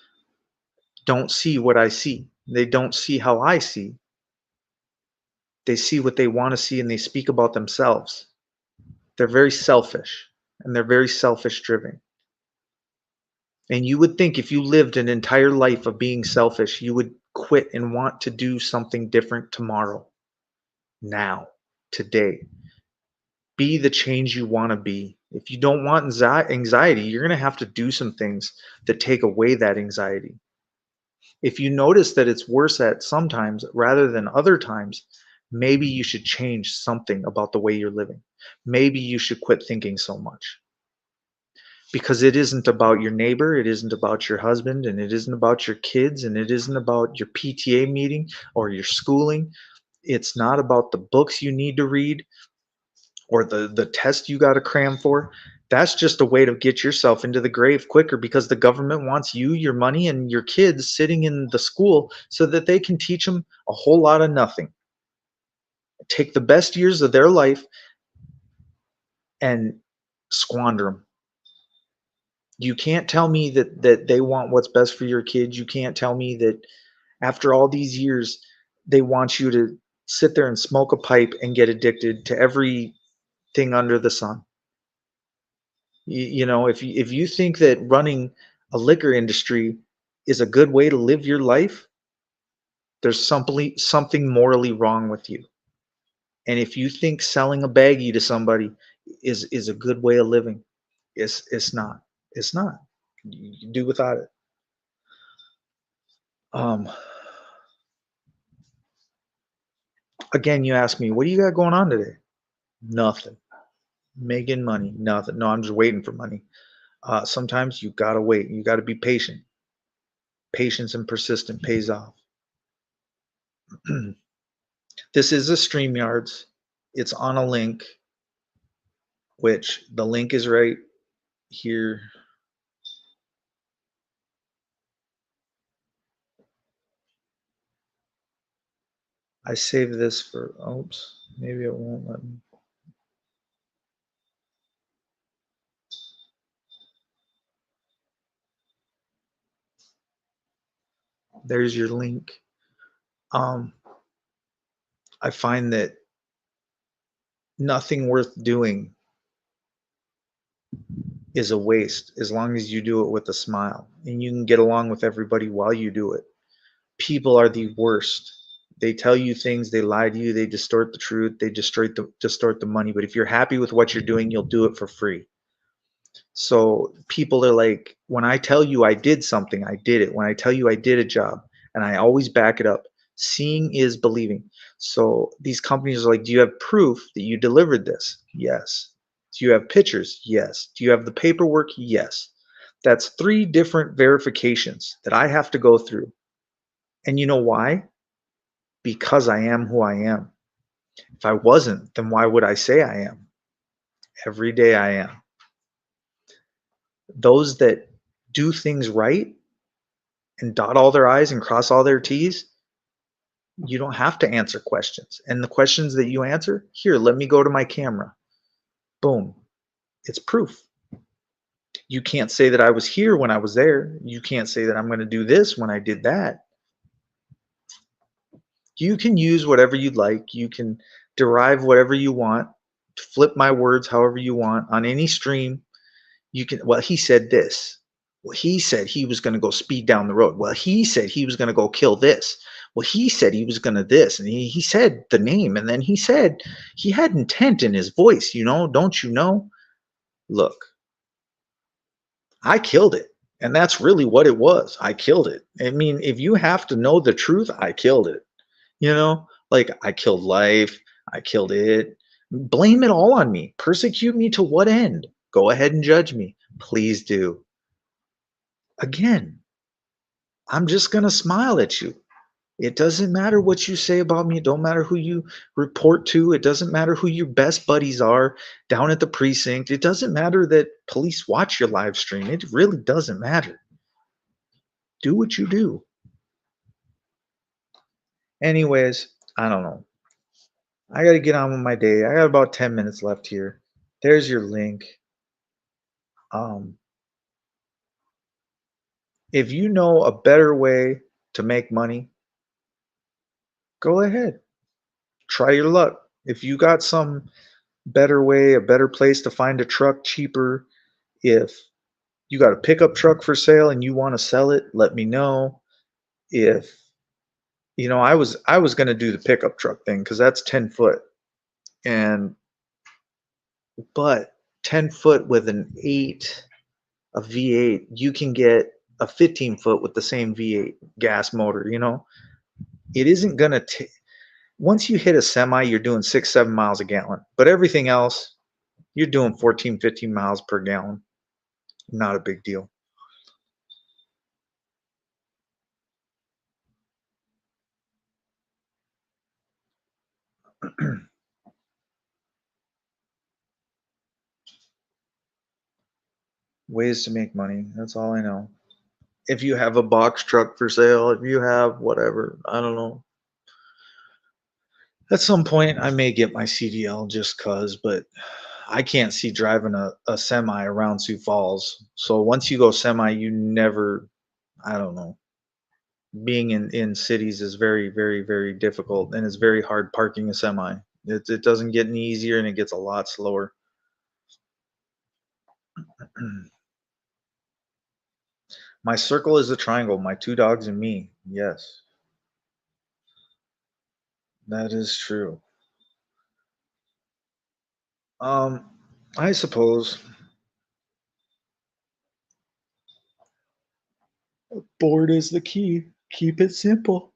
don't see what I see. They don't see how I see. They see what they want to see, and they speak about themselves. They're very selfish, and they're very selfish driven. And you would think if you lived an entire life of being selfish, you would quit and want to do something different tomorrow, now, today. Be the change you want to be. If you don't want anxiety, you're going to have to do some things that take away that anxiety. If you notice that it's worse at sometimes rather than other times, maybe you should change something about the way you're living. Maybe you should quit thinking so much. Because it isn't about your neighbor, it isn't about your husband, and it isn't about your kids, and it isn't about your PTA meeting or your schooling. It's not about the books you need to read or the test you got to cram for. That's just a way to get yourself into the grave quicker, because the government wants you, your money, and your kids sitting in the school so that they can teach them a whole lot of nothing. Take the best years of their life and squander them. You can't tell me that they want what's best for your kids. You can't tell me that after all these years they want you to sit there and smoke a pipe and get addicted to everything under the sun. You know, if you think that running a liquor industry is a good way to live your life, there's something morally wrong with you. And if you think selling a baggie to somebody is a good way of living, it's not. It's not. You can do without it. Um, Again, you ask me, what do you got going on today? Nothing. Making money, nothing. No, I'm just waiting for money. Sometimes you gotta wait. You gotta be patient. Patience and persistent pays off. This is a StreamYards. It's on a link, which the link is right here. I saved this for, oops, maybe it won't let me. There's your link. Um, I find that nothing worth doing is a waste as long as you do it with a smile and you can get along with everybody while you do it. People are the worst. They tell you things, they lie to you, they distort the truth, they distort the money. But if you're happy with what you're doing, you'll do it for free. So people are like, when I tell you I did something, I did it. When I tell you I did a job, and I always back it up. Seeing is believing. So these companies are like, do you have proof that you delivered this? Yes. Do you have pictures? Yes. Do you have the paperwork? Yes. That's 3 different verifications that I have to go through. And you know why? Because I am who I am. If I wasn't, then why would I say I am? Every day I am. Those that do things right and dot all their I's and cross all their T's, you don't have to answer questions. And the questions that you answer, here, let me go to my camera. Boom. It's proof. You can't say that I was here when I was there. You can't say that I'm going to do this when I did that. You can use whatever you'd like. You can derive whatever you want, flip my words however you want on any stream. You can, well, he said this. Well, he said he was going to go speed down the road. Well, he said he was going to go kill this. Well, he said he was going to this. And he said the name. And then he said he had intent in his voice. You know, don't you know? Look, I killed it. And that's really what it was. I killed it. I mean, if you have to know the truth, I killed it. You know, like I killed life. I killed it. Blame it all on me. Persecute me to what end? Go ahead and judge me. Please do. Again, I'm just going to smile at you. It doesn't matter what you say about me. It don't matter who you report to. It doesn't matter who your best buddies are down at the precinct. It doesn't matter that police watch your live stream. It really doesn't matter. Do what you do. Anyways, I don't know. I got to get on with my day. I got about 10 minutes left here. There's your link. Um, if you know a better way to make money, go ahead. Try your luck. If you got some better way, a better place to find a truck cheaper, if you got a pickup truck for sale and you want to sell it, let me know. If I was going to do the pickup truck thing because that's 10 foot, and but 10 foot with an 8, a V8, you can get a 15 foot with the same V8 gas motor. It isn't going to take. Once you hit a semi, you're doing 6, 7 miles a gallon, but everything else, you're doing 14, 15 miles per gallon. Not a big deal. Ways to make money. That's all I know. If you have a box truck for sale, if you have whatever, I don't know. At some point, I may get my CDL just cause, but I can't see driving a semi around Sioux Falls. So once you go semi, you never, I don't know. Being in cities is very, very, very difficult, and it's very hard parking a semi. It doesn't get any easier, and it gets a lot slower. My circle is a triangle. My 2 dogs and me. Yes, that is true. Um, I suppose bored is the key. Keep it simple.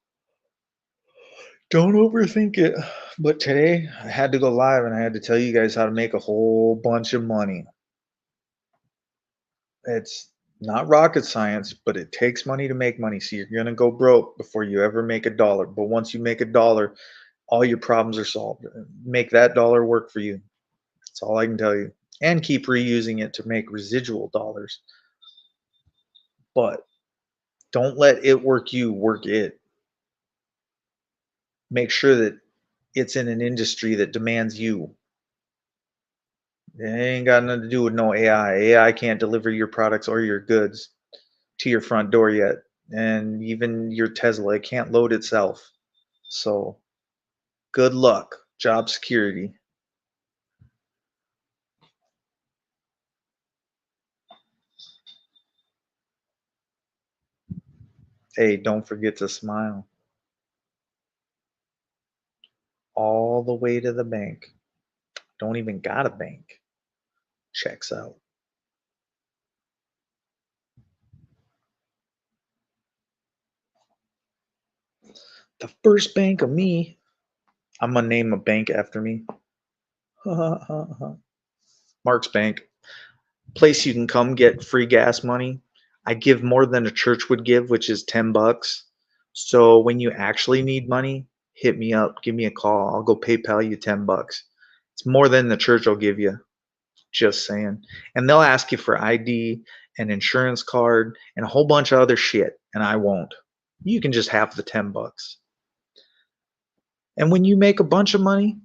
Don't overthink it. But today I had to go live and I had to tell you guys how to make a whole bunch of money. It's not rocket science, but it takes money to make money. So you're going to go broke before you ever make a dollar. But once you make a dollar, all your problems are solved. Make that dollar work for you. That's all I can tell you. And keep reusing it to make residual dollars. But don't let it work you, work it. Make sure that it's in an industry that demands you. It ain't got nothing to do with no AI. AI can't deliver your products or your goods to your front door yet. And even your Tesla, it can't load itself. So good luck. Job security. Hey, don't forget to smile all the way to the bank. Don't even got a bank. Checks out. The first bank of me. I'm gonna name a bank after me. Mark's Bank. Place you can come get free gas money. I give more than a church would give, which is $10. So when you actually need money, hit me up, give me a call. I'll go PayPal you $10. It's more than the church will give you. Just saying. And they'll ask you for ID, an insurance card, and a whole bunch of other shit, and I won't. You can just have the $10. And when you make a bunch of money,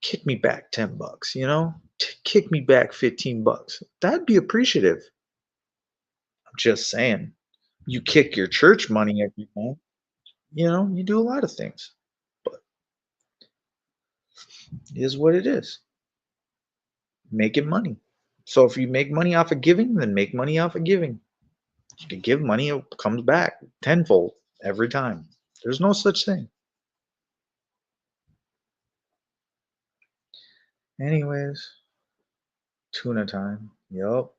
kick me back $10, you know? Kick me back $15. That'd be appreciative. I'm just saying. You kick your church money every month, you know, you do a lot of things. But it is what it is. Making money. So if you make money off of giving, then make money off of giving. You can give money, it comes back tenfold every time. There's no such thing. Anyways, tuna time. Yup.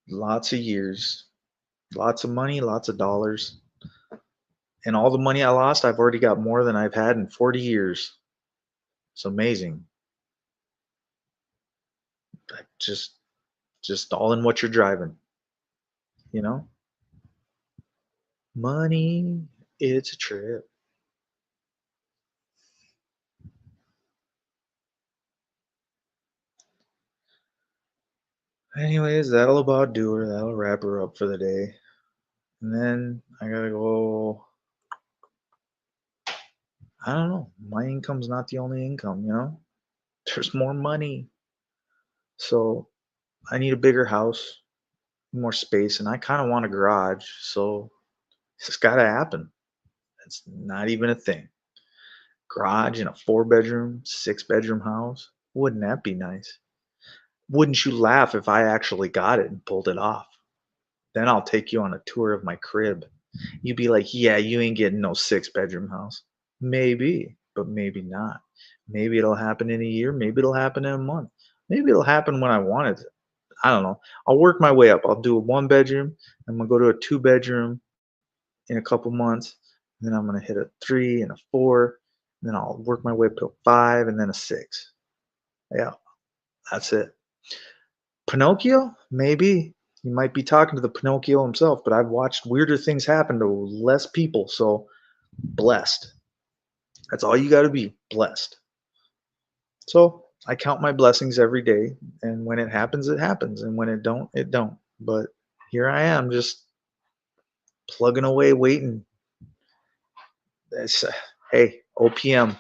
Lots of years. Lots of money, lots of dollars. And all the money I lost, I've already got more than I've had in 40 years. It's amazing. I just all in what you're driving, you know? Money, it's a trip. Anyways, that'll about do her. That'll wrap her up for the day. And then I gotta go. I don't know. My income's not the only income, you know? There's more money. So I need a bigger house, more space, and I kind of want a garage. So it's gotta happen. It's not even a thing. Garage in a 4 bedroom, 6 bedroom house. Wouldn't that be nice? Wouldn't you laugh if I actually got it and pulled it off? Then I'll take you on a tour of my crib. You'd be like, yeah, you ain't getting no 6 bedroom house. Maybe, but maybe not. Maybe it'll happen in a year. Maybe it'll happen in a month. Maybe it'll happen when I want it. I don't know. I'll work my way up. I'll do a 1 bedroom. I'm gonna go to a 2 bedroom in a couple months. And then I'm gonna hit a 3 and a 4. And then I'll work my way up to a 5 and then a 6. Yeah, that's it. Pinocchio? Maybe. You might be talking to the Pinocchio himself, but I've watched weirder things happen to less people, so blessed. That's all you gotta be, blessed. So I count my blessings every day, and when it happens, it happens, and when it don't, it don't. But here I am, just plugging away, waiting. It's, hey, OPM,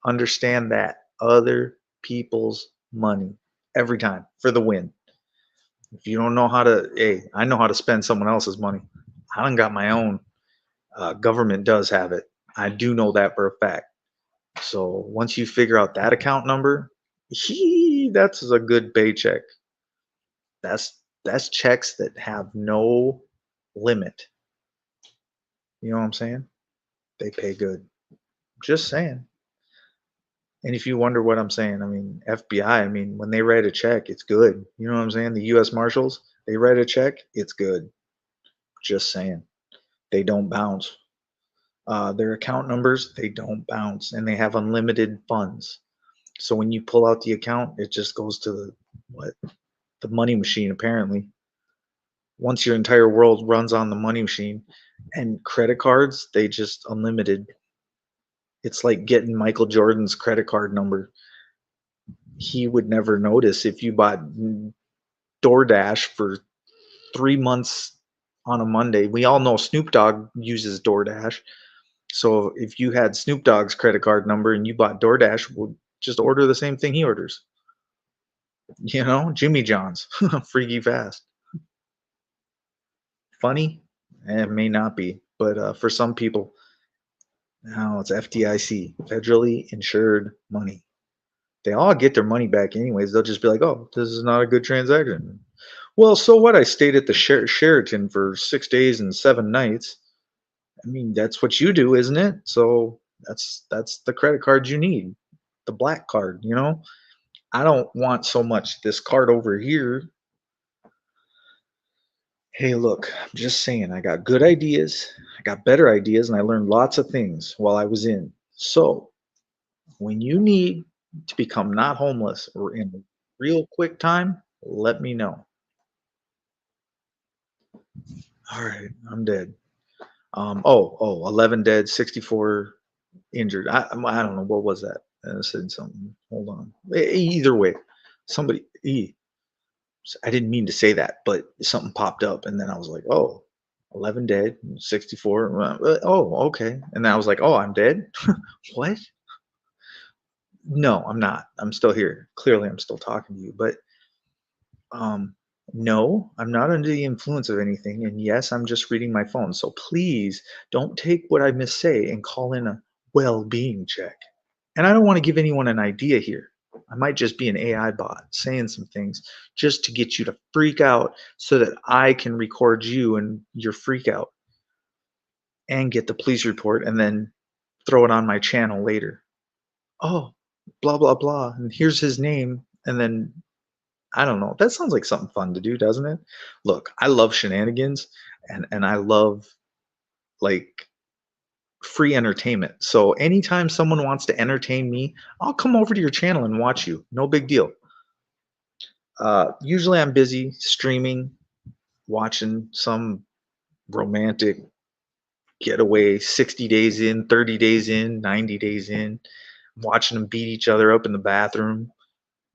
understand that other people's money every time for the win. If you don't know how to, hey, I know how to spend someone else's money. I don't got my own. Government does have it. I do know that for a fact. So once you figure out that account number, that's a good paycheck. That's checks that have no limit. You know what I'm saying? They pay good. Just saying. And if you wonder what I'm saying, I mean, FBI, I mean, when they write a check, it's good. You know what I'm saying? The US Marshals, they write a check, it's good. Just saying. They don't bounce. Their account numbers, they don't bounce, and they have unlimited funds. So when you pull out the account, it just goes to the money machine apparently. Once your entire world runs on the money machine, and credit cards, they just unlimited. It's like getting Michael Jordan's credit card number. He would never notice if you bought DoorDash for 3 months on a Monday. We all know Snoop Dogg uses DoorDash. So if you had Snoop Dogg's credit card number and you bought DoorDash, well, just order the same thing he orders. Jimmy John's, freaky fast. Funny? It may not be, but for some people, now it's FDIC, federally insured money. They all get their money back anyways. They'll just be like, "Oh, this is not a good transaction." Well, so what? I stayed at the Sheraton for 6 days and 7 nights. I mean, that's what you do, isn't it? So that's the credit card you need, the black card. I don't want so much this card over here. Hey, look, I'm just saying, I got good ideas, I got better ideas, and I learned lots of things while I was in. So when you need to become not homeless or in a real quick time, let me know. All right, I'm dead. 11 dead, 64 injured. I don't know what was that. I said something. Hold on. Either way, somebody. I didn't mean to say that, but something popped up, and then I was like, oh, 11 dead, 64. Oh, okay. And then I was like, oh, I'm dead. What? No, I'm not. I'm still here. Clearly, I'm still talking to you, but um, no, I'm not under the influence of anything. And yes, I'm just reading my phone. So please don't take what I missay and call in a well-being check. And I don't want to give anyone an idea here. I might just be an AI bot saying some things just to get you to freak out so that I can record you and your freak out and get the police report and then throw it on my channel later. Oh, blah, blah, blah. And here's his name. And then I don't know. That sounds like something fun to do, doesn't it? Look, I love shenanigans and I love like free entertainment. So anytime someone wants to entertain me, I'll come over to your channel and watch you. No big deal. Usually I'm busy streaming, watching some romantic getaway 60 days in, 30 days in, 90 days in, watching them beat each other up in the bathroom.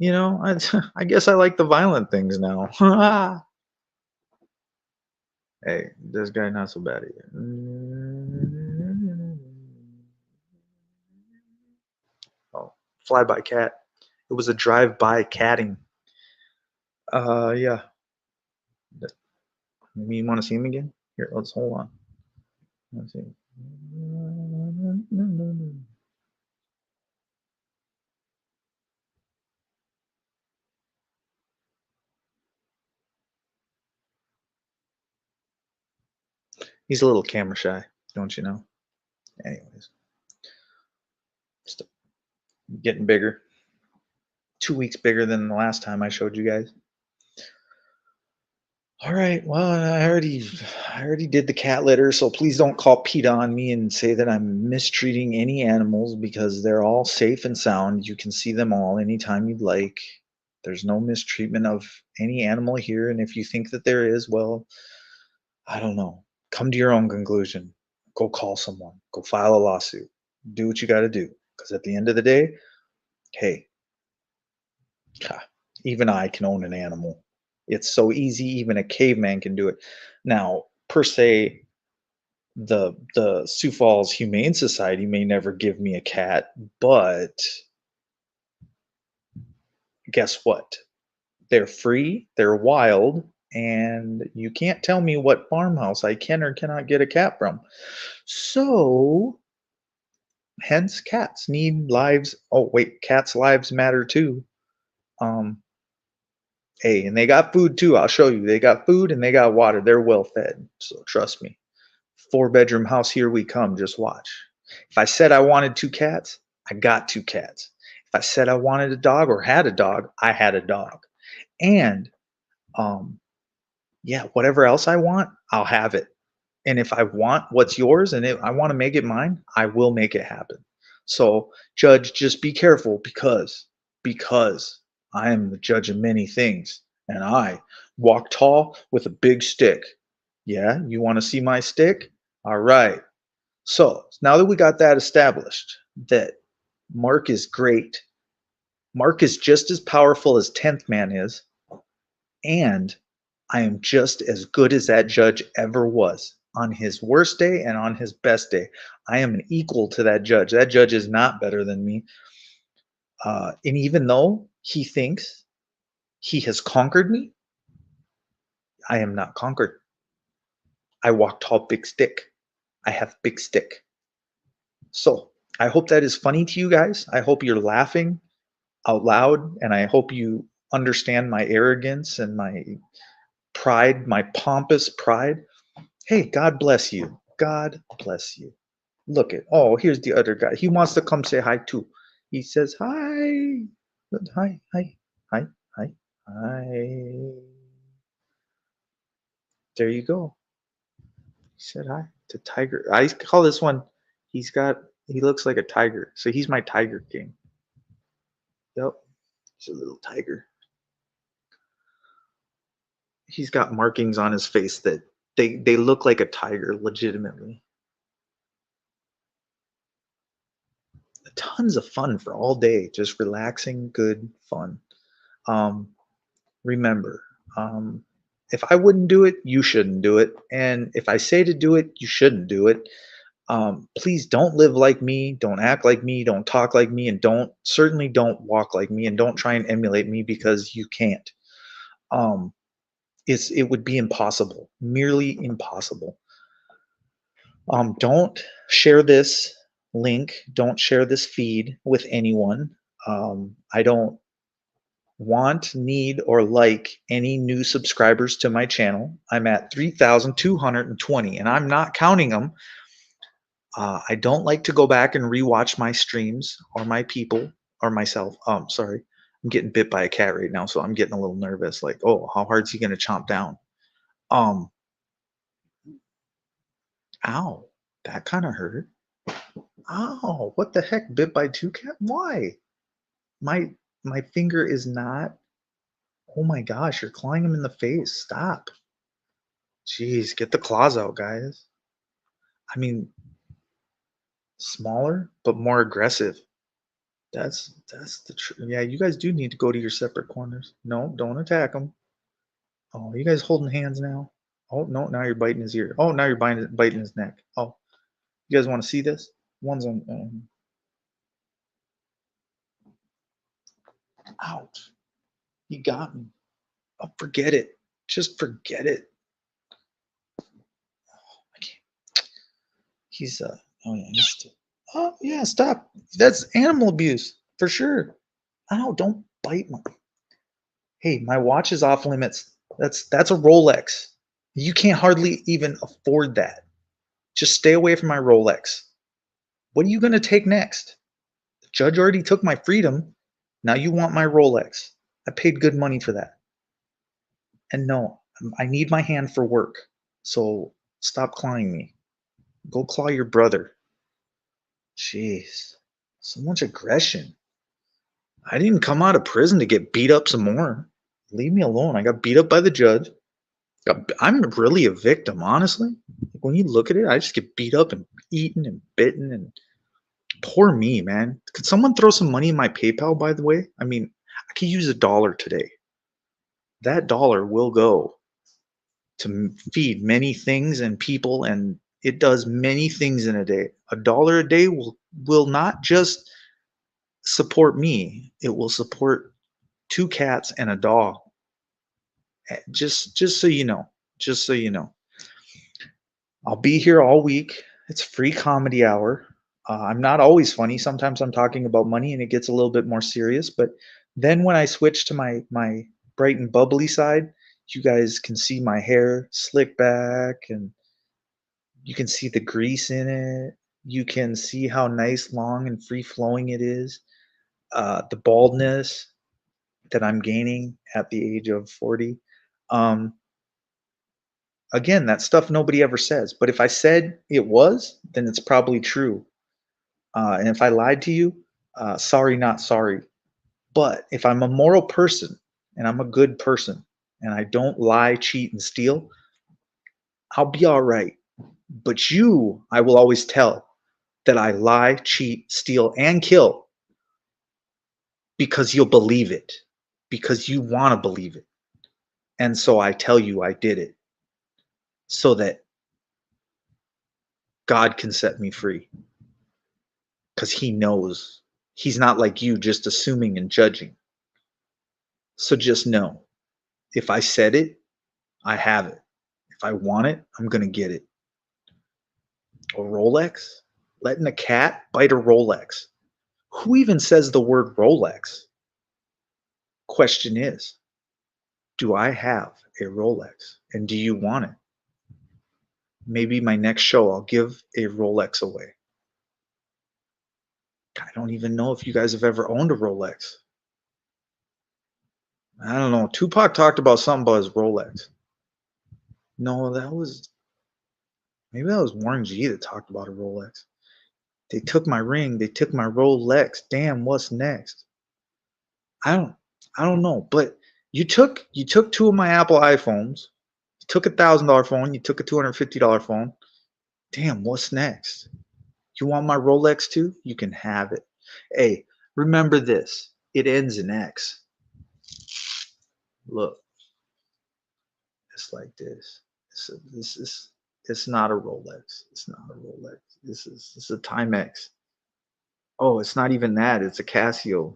I guess I like the violent things now. Hey, this guy not so bad either. Oh, flyby cat. It was a drive-by catting. Yeah. Maybe you want to see him again? Here, let's hold on. Let's see. He's a little camera shy, don't you know? Anyways, still getting bigger. 2 weeks bigger than the last time I showed you guys. All right. Well, I already did the cat litter, so please don't call PETA on me and say that I'm mistreating any animals because they're all safe and sound. You can see them all anytime you'd like. There's no mistreatment of any animal here, and if you think that there is, well, I don't know. Come to your own conclusion. Go call someone. Go file a lawsuit. Do what you got to do because at the end of the day, hey, even I can own an animal. It's so easy, even a caveman can do it. Now, per se, the Sioux Falls Humane Society may never give me a cat, but guess what? They're free, they're wild, and you can't tell me what farmhouse I can or cannot get a cat from. So, hence cats need lives. Oh, wait, cats' lives matter too. Um, Hey, and they got food too. I'll show you. They got food and they got water. They're well fed. So trust me. 4 bedroom house, here we come. Just watch. If I said I wanted 2 cats, I got 2 cats. If I said I wanted a dog or had a dog, I had a dog. And yeah, whatever else I want, I'll have it. And if I want what's yours and I want to make it mine, I will make it happen. So, judge, just be careful because I am the judge of many things and I walk tall with a big stick. Yeah, you want to see my stick? All right. So, now that we got that established, that Mark is great, Mark is just as powerful as 10th man is, and I am just as good as that judge ever was on his worst day and on his best day. I am an equal to that judge. That judge is not better than me. And even though he thinks he has conquered me, I am not conquered. I walk tall, big stick. I have big stick. So I hope that is funny to you guys. I hope you're laughing out loud, and I hope you understand my arrogance and my pride, my pompous pride. Hey, God bless you. God bless you. Look at, oh, here's the other guy. He wants to come say hi too. He says, hi. Hi, hi, hi, hi, hi. There you go. He said hi to Tiger. I call this one, he looks like a tiger. So he's my Tiger King. Yep. He's a little tiger. He's got markings on his face that they look like a tiger legitimately. Tons of fun for all day, just relaxing, good fun. Um, remember, if I wouldn't do it, you shouldn't do it. And if I say to do it, you shouldn't do it. Please don't live like me, don't act like me, don't talk like me, and certainly don't walk like me, and don't try and emulate me because you can't. Um, it would be impossible, merely impossible. Don't share this link, don't share this feed with anyone. I don't want, need, or like any new subscribers to my channel. I'm at 3,220 and I'm not counting them. I don't like to go back and rewatch my streams or my people or myself. Sorry. I'm getting bit by a cat right now, so I'm getting a little nervous. Like, oh, how hard's he gonna chomp down? Um, ow, that kind of hurt. Ow, what the heck? Bit by two cat? Why? My finger is not. Oh my gosh, you're clawing him in the face. Stop. Jeez, get the claws out, guys. I mean, smaller but more aggressive. That's the truth. Yeah, you guys do need to go to your separate corners. No, don't attack them. Oh, you guys holding hands now? Oh no, now you're biting his ear. Oh, now you're biting his neck. Oh, you guys want to see this? One's on. Ouch! He got me. Oh, forget it. Just forget it. I can't. He's Oh yeah, he's still. Oh yeah, stop. That's animal abuse for sure. Ow! Don't bite my. Hey, my watch is off limits. That's a Rolex. You can't hardly even afford that. Just stay away from my Rolex. What are you going to take next? The judge already took my freedom. Now you want my Rolex. I paid good money for that. And no, I need my hand for work. So stop clawing me. Go claw your brother. Jeez. So much aggression. I didn't come out of prison to get beat up some more. Leave me alone. I got beat up by the judge. I'm really a victim, honestly. When you look at it, I just get beat up and eaten and bitten, and poor me, man. Could someone throw some money in my PayPal, by the way? I mean, I could use $1 today. That dollar will go to feed many things and people, and it does many things in a day. $1 a day will not just support me, it will support 2 cats and a dog. Just so you know. Just so you know. I'll be here all week. It's free comedy hour. I'm not always funny. Sometimes I'm talking about money and it gets a little bit more serious. But then when I switch to my bright and bubbly side, you guys can see my hair slick back, and you can see the grease in it. You can see how nice, long, and free flowing it is. The baldness that I'm gaining at the age of 40. Um, Again, that stuff nobody ever says. But if I said it was, then it's probably true. And if I lied to you, sorry, not sorry. But if I'm a moral person and I'm a good person and I don't lie, cheat, and steal, I'll be all right. But you, I will always tell that I lie, cheat, steal, and kill because you'll believe it, because you want to believe it. And so I tell you I did it so that God can set me free because he knows he's not like you, just assuming and judging. So just know if I said it, I have it. If I want it, I'm going to get it. A Rolex? Letting a cat bite a Rolex. Who even says the word Rolex? Question is, do I have a Rolex? And do you want it? Maybe my next show, I'll give a Rolex away. I don't even know if you guys have ever owned a Rolex. I don't know. Tupac talked about something about his Rolex. No, maybe that was Warren G that talked about a Rolex. They took my ring, they took my Rolex. Damn, what's next? I don't I don't know. But you took two of my Apple iPhones. You took $1,000 phone, you took a $250 phone. Damn, what's next? You want my Rolex too? You can have it. Hey, remember this. It ends in X. Look, it's like this. This is it's not a Rolex. It's not a Rolex. This is a Timex. Oh, it's not even that. It's a Casio.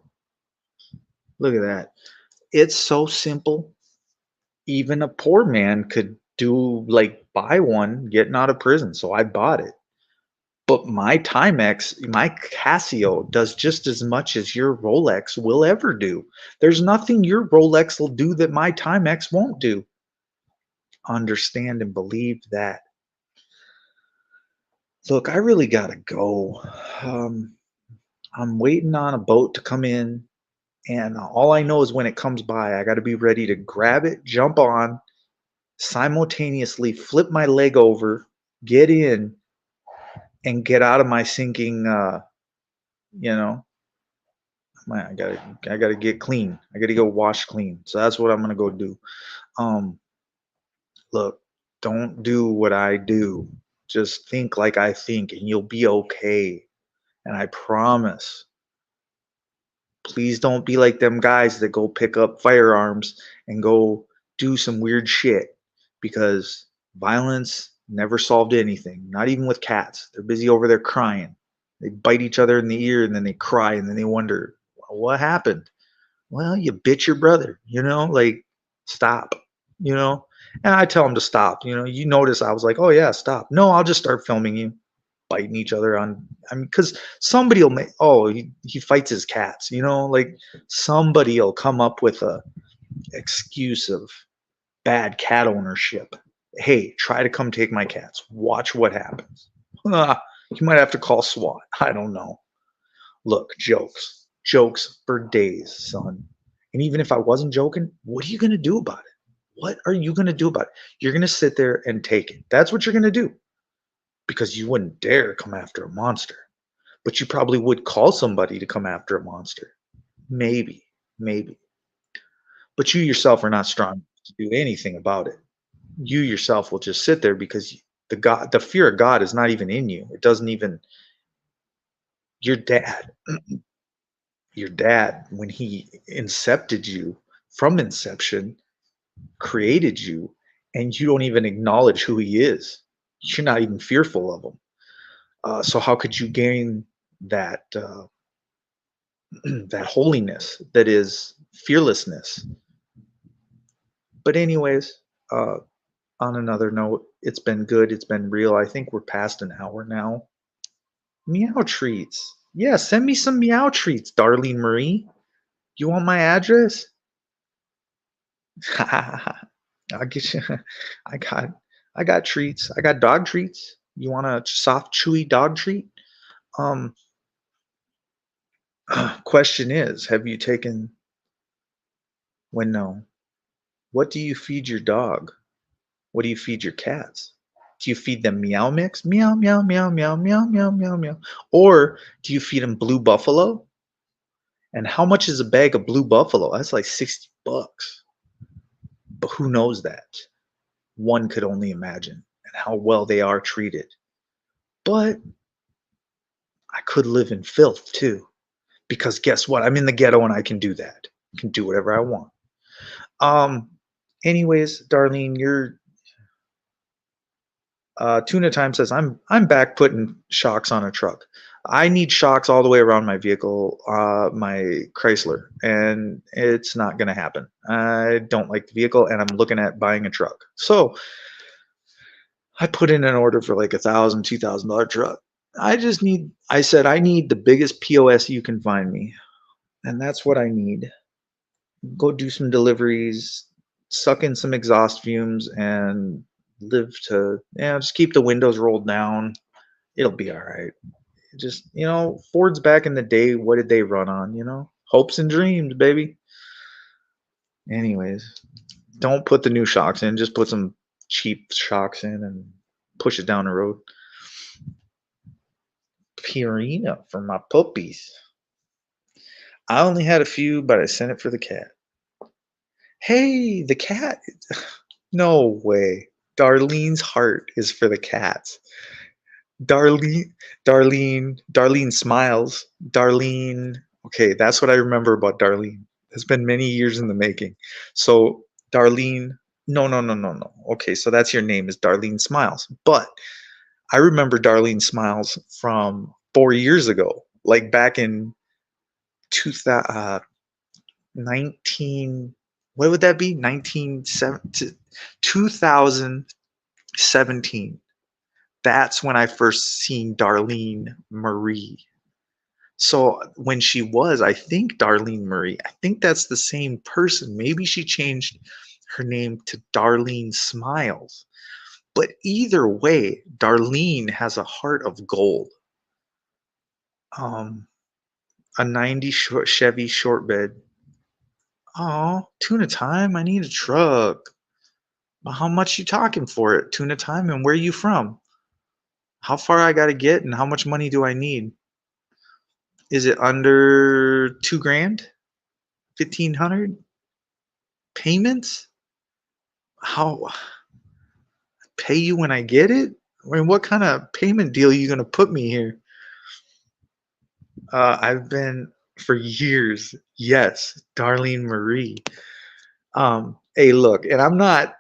Look at that. It's so simple. Even a poor man could do like buy one getting out of prison. So I bought it. But my Timex, my Casio does just as much as your Rolex will ever do. There's nothing your Rolex will do that my Timex won't do. Understand and believe that. Look, I really gotta go. Um, I'm waiting on a boat to come in, and all I know is when it comes by, I got to be ready to grab it, jump on, simultaneously flip my leg over, get in, and get out of my sinking. You know, man, I gotta get clean. I gotta go wash clean. So that's what I'm gonna go do. Um, look, don't do what I do. Just think like I think, and you'll be okay. And I promise. Please don't be like them guys that go pick up firearms and go do some weird shit because violence never solved anything, not even with cats. They're busy over there crying. They bite each other in the ear and then they cry and then they wonder, "Well, what happened?" Well, you bit your brother, like stop, you know? And I tell them to stop, you notice I was like, "Oh yeah, stop." No, I'll just start filming you biting each other on. I mean, because somebody will make, oh, he fights his cats, like somebody will come up with a excuse of bad cat ownership. Hey, try to come take my cats. Watch what happens. You might have to call SWAT. I don't know. Look, jokes for days, son. And even if I wasn't joking, what are you going to do about it? What are you going to do about it? You're going to sit there and take it. That's what you're going to do because you wouldn't dare come after a monster. But you probably would call somebody to come after a monster. Maybe, maybe. But you yourself are not strong to do anything about it. You yourself will just sit there because the fear of God is not even in you. It doesn't even your dad. Your dad, when he incepted you from inception, created you, and you don't even acknowledge who he is. You're not even fearful of him. So how could you gain that that holiness that is fearlessness? But anyways, uh, on another note, it's been good. It's been real. I think we're past an hour now. Meow treats. Yeah, send me some meow treats, Darlene Marie. You want my address? I'll get you. I got, I got treats. I got dog treats. You want a soft, chewy dog treat? Um, question is, have you taken? When no, what do you feed your dog? What do you feed your cats? Do you feed them Meow Mix? Meow, meow, meow, meow, meow, meow, meow, meow. Or do you feed them Blue Buffalo? And how much is a bag of Blue Buffalo? That's like 60 bucks. But who knows that? One could only imagine and how well they are treated. But I could live in filth too. Because guess what? I'm in the ghetto and I can do that. I can do whatever I want. Um, anyways, Darlene, your Tuna Time says I'm back putting shocks on a truck. I need shocks all the way around my vehicle, my Chrysler, and it's not going to happen. I don't like the vehicle, and I'm looking at buying a truck. So I put in an order for like $1,000, $2,000 truck. I said I need the biggest POS you can find me, and that's what I need. Go do some deliveries, suck in some exhaust fumes, and live to, yeah, just keep the windows rolled down. It'll be all right. Just, Fords back in the day, what did they run on? Hopes and dreams, baby. Anyways, don't put the new shocks in. Just put some cheap shocks in and push it down the road. Purina for my puppies. I only had a few, but I sent it for the cat. Hey, the cat. No way. Darlene's heart is for the cats. Darlene smiles. Darlene, okay, that's what I remember about Darlene. It's been many years in the making. So, Darlene, no, no, no, no, no. Okay, so that's your name is Darlene Smiles. But I remember Darlene Smiles from 4 years ago, like back in 2000, 19, what would that be? 2017. That's when I first seen Darlene Marie. So when she was, I think Darlene Marie, I think that's the same person. Maybe she changed her name to Darlene Smiles. But either way, Darlene has a heart of gold. Um, a 90 Chevy short bed. Oh, Tuna Time, I need a truck. How much you talking for it, Tuna Time, and where you from? How far I gotta get, and how much money do I need? Is it under 2 grand? 1,500 payments? How pay you when I get it? I mean, what kind of payment deal are you gonna put me here? I've been for years. Yes, Darlene Marie. Hey, look, and I'm not.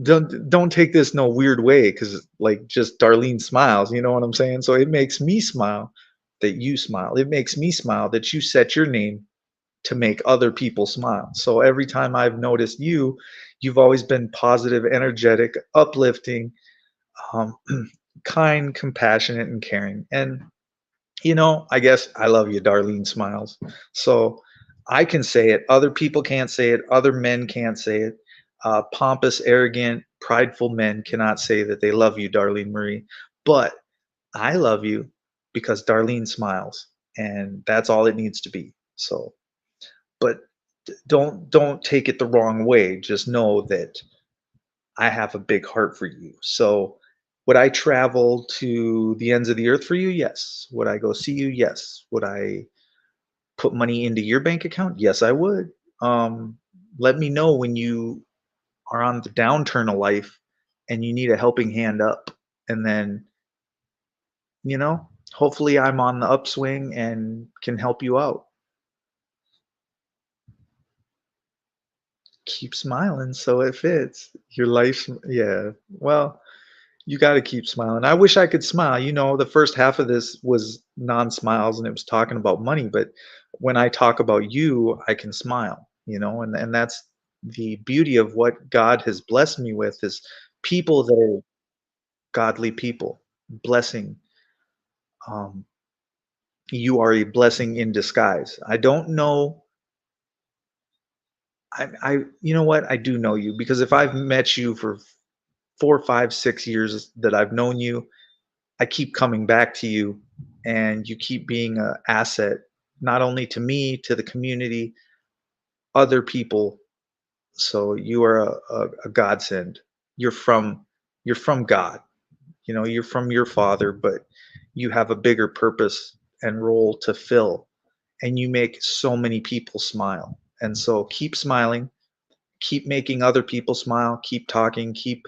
Don't take this no weird way, because like just Darlene smiles. You know what I'm saying? So it makes me smile that you smile. It makes me smile that you set your name to make other people smile. So every time I've noticed you, you've always been positive, energetic, uplifting, um, kind, compassionate, and caring. And I guess I love you, Darlene Smiles. So I can say it. Other people can't say it. Other men can't say it. Pompous, arrogant, prideful men cannot say that they love you, Darlene Marie. But I love you because Darlene smiles, and that's all it needs to be. So, but don't take it the wrong way. Just know that I have a big heart for you. So, would I travel to the ends of the earth for you? Yes. Would I go see you? Yes. Would I put money into your bank account? Yes, I would. Let me know when you are on the downturn of life and you need a helping hand up. And then, hopefully I'm on the upswing and can help you out. Keep smiling so it fits. Your life, yeah. Well, you got to keep smiling. I wish I could smile. The first half of this was non-smiles and it was talking about money, but when I talk about you, I can smile, and that's the beauty of what God has blessed me with is people that are godly people, blessing. Um, you are a blessing in disguise. I don't know. You know what? I do know you because if I've met you for 4, 5, 6 years that I've known you, I keep coming back to you and you keep being an asset, not only to me, to the community, other people. So you are a godsend. you're from you're from God. You know, you're from your Father, but you have a bigger purpose and role to fill, and you make so many people smile. And so keep smiling, keep making other people smile, keep talking, keep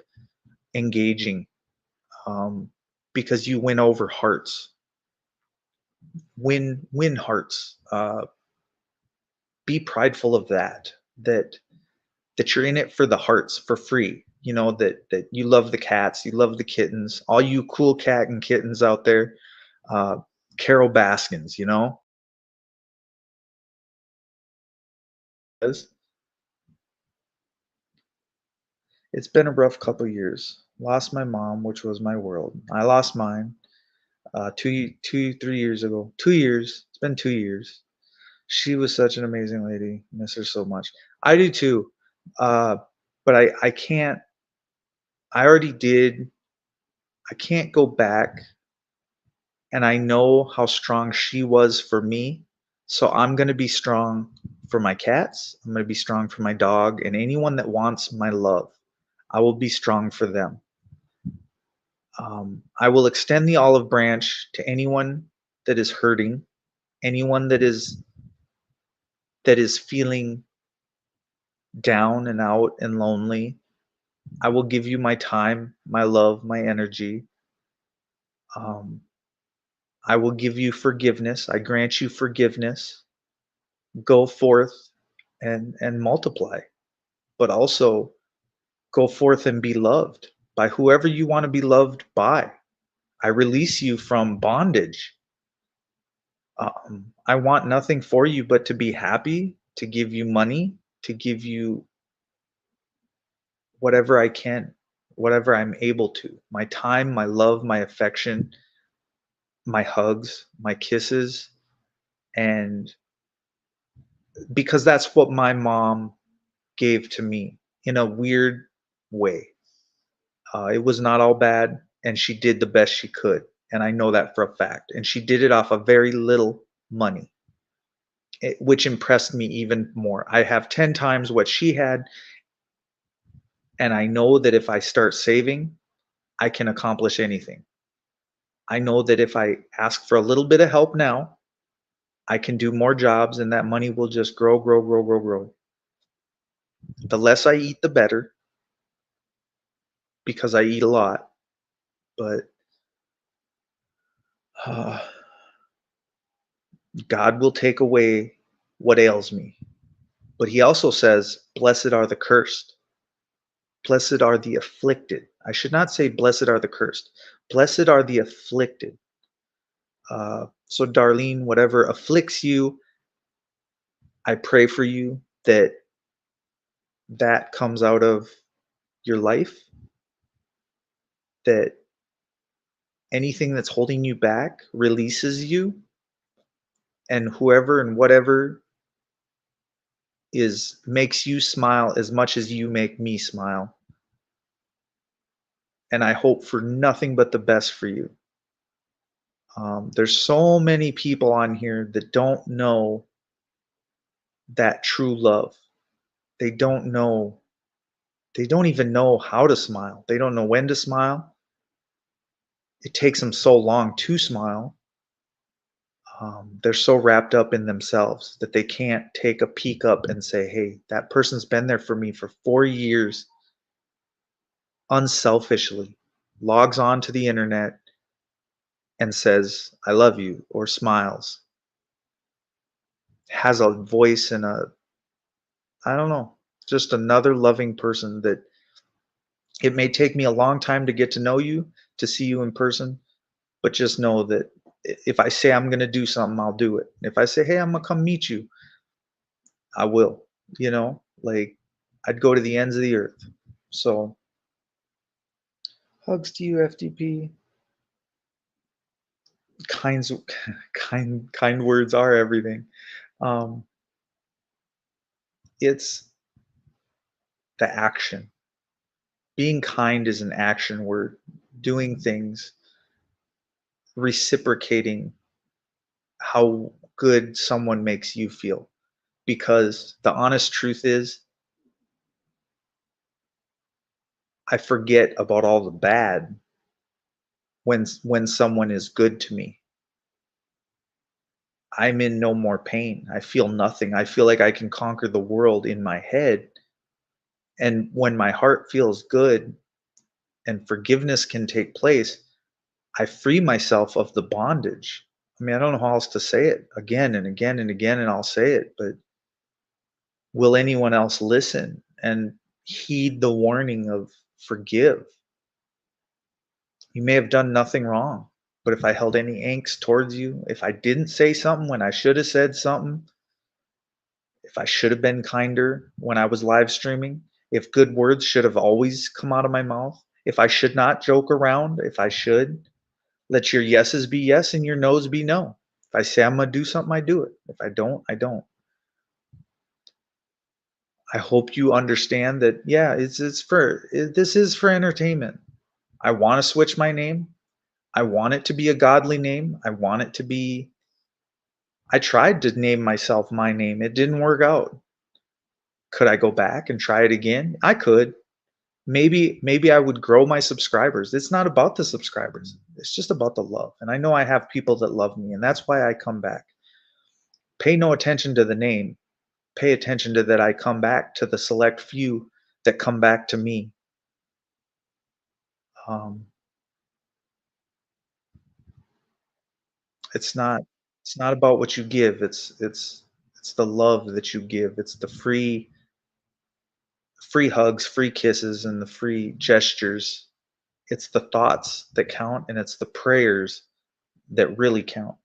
engaging, um, because you win over hearts. Win hearts. Be prideful of that. That you're in it for the hearts for free. You know that you love the cats, you love the kittens. All you cool cat and kittens out there, uh, Carol Baskins. You know, it's been a rough couple years. Lost my mom, which was my world. I lost mine 3 years ago. 2 years. It's been 2 years. She was such an amazing lady. Miss her so much. I do too. Uh, but I can't. I already did. I can't go back, and I know how strong she was for me. So I'm going to be strong for my cats. I'm going to be strong for my dog and anyone that wants my love. I will be strong for them. I will extend the olive branch to anyone that is hurting, anyone that is feeling down and out and lonely. I will give you my time, my love, my energy. Um, I will give you forgiveness. I grant you forgiveness. Go forth and multiply, but also go forth and be loved by whoever you want to be loved by. I release you from bondage. I want nothing for you but to be happy, to give you money, to give you whatever I can, whatever I'm able to. My time, my love, my affection, my hugs, my kisses, and because that's what my mom gave to me in a weird way. It was not all bad, and she did the best she could, and I know that for a fact. And she did it off of very little money, which impressed me even more. I have 10 times what she had, and I know that if I start saving, I can accomplish anything. I know that if I ask for a little bit of help now, I can do more jobs, and that money will just grow, grow, grow, grow, grow. The less I eat, the better, because I eat a lot. But uh, God will take away what ails me. But he also says, "Blessed are the cursed. Blessed are the afflicted." I should not say, "Blessed are the cursed." Blessed are the afflicted. So, Darlene, whatever afflicts you, I pray for you that that comes out of your life, that anything that's holding you back releases you, and whoever and whatever is makes you smile as much as you make me smile. And I hope for nothing but the best for you. There's so many people on here that don't know that true love. They don't know, they don't even know how to smile. They don't know when to smile. It takes them so long to smile. They're so wrapped up in themselves that they can't take a peek up and say, hey, that person's been there for me for 4 years unselfishly, logs on to the internet and says, I love you, or smiles, has a voice and I don't know, just another loving person that it may take me a long time to get to know you, to see you in person, but just know that if I say I'm going to do something, I'll do it. If I say, hey, I'm going to come meet you, I will, like I'd go to the ends of the earth. So hugs to you, FDP. Kinds, kind words are everything. Um, it's the action. Being kind is an action word. Doing things, reciprocating how good someone makes you feel. Because the honest truth is, I forget about all the bad when someone is good to me. I'm in no more pain. I feel nothing. I feel like I can conquer the world in my head. And when my heart feels good and forgiveness can take place, I free myself of the bondage. I mean, I don't know how else to say it again and again and again, and I'll say it, but will anyone else listen and heed the warning of forgive? You may have done nothing wrong, but if I held any angst towards you, if I didn't say something when I should have said something, if I should have been kinder when I was live streaming, if good words should have always come out of my mouth, if I should not joke around, if I should, let your yeses be yes and your nos be no. If I say I'm gonna do something, I do it. If I don't, I don't. I hope you understand that. Yeah, this is for entertainment. I want to switch my name. I want it to be a godly name. I want it to be. I tried to name myself my name. It didn't work out. Could I go back and try it again? I could. Maybe I would grow my subscribers. It's not about the subscribers. It's just about the love. And I know I have people that love me, and that's why I come back. Pay no attention to the name. Pay attention to that I come back to the select few that come back to me. Um, it's not it's not about what you give. It's the love that you give. It's the free hugs, free kisses, and the free gestures. It's the thoughts that count, and it's the prayers that really count.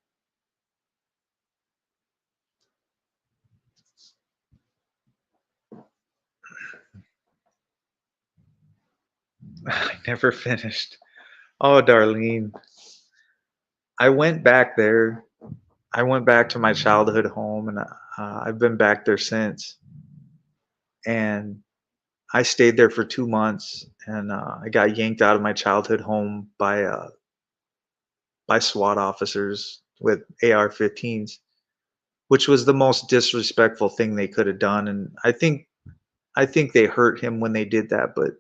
I never finished. Oh, Darlene, I went back there. I went back to my childhood home, and I've been back there since. And I stayed there for 2 months, and I got yanked out of my childhood home by SWAT officers with AR-15s, which was the most disrespectful thing they could have done. And I think they hurt him when they did that, but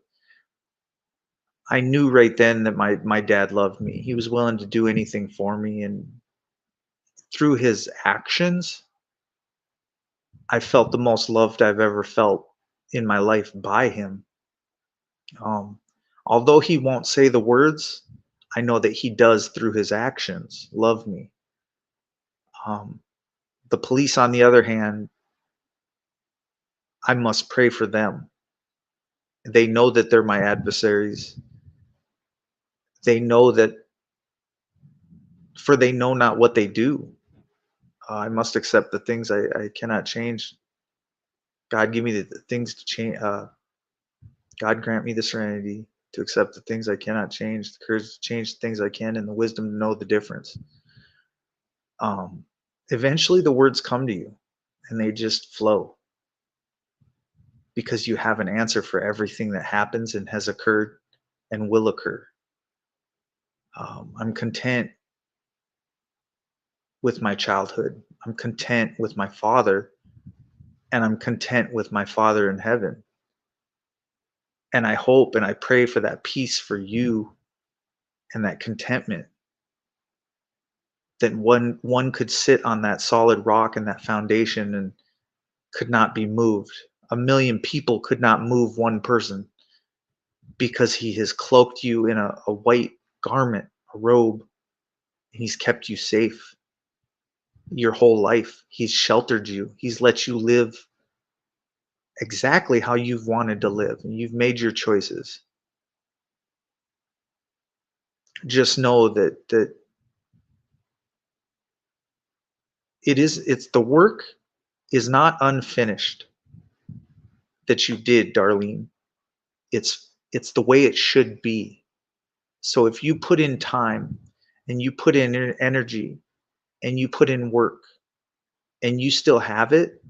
I knew right then that my dad loved me. He was willing to do anything for me, and through his actions, I felt the most loved I've ever felt in my life by him. Um, Although he won't say the words, I know that he does through his actions love me. Um, the police, on the other hand, I must pray for them. They know that they're my adversaries. They know that, for they know not what they do. I must accept the things I cannot change. God, give me the things to change. God, grant me the serenity to accept the things I cannot change, the courage to change the things I can, and the wisdom to know the difference. Um, Eventually, the words come to you, and they just flow because you have an answer for everything that happens and has occurred and will occur. I'm content with my childhood. I'm content with my father, and I'm content with my father in heaven. And I hope and I pray for that peace for you and that contentment, that one could sit on that solid rock and that foundation and could not be moved. A million people could not move one person because he has cloaked you in a white garment, a robe, and he's kept you safe your whole life. He's sheltered you. He's let you live exactly how you've wanted to live, and you've made your choices. Just know that it's the work is not unfinished that you did, Darlene. It's the way it should be. So if you put in time and you put in energy and you put in work and you still have it,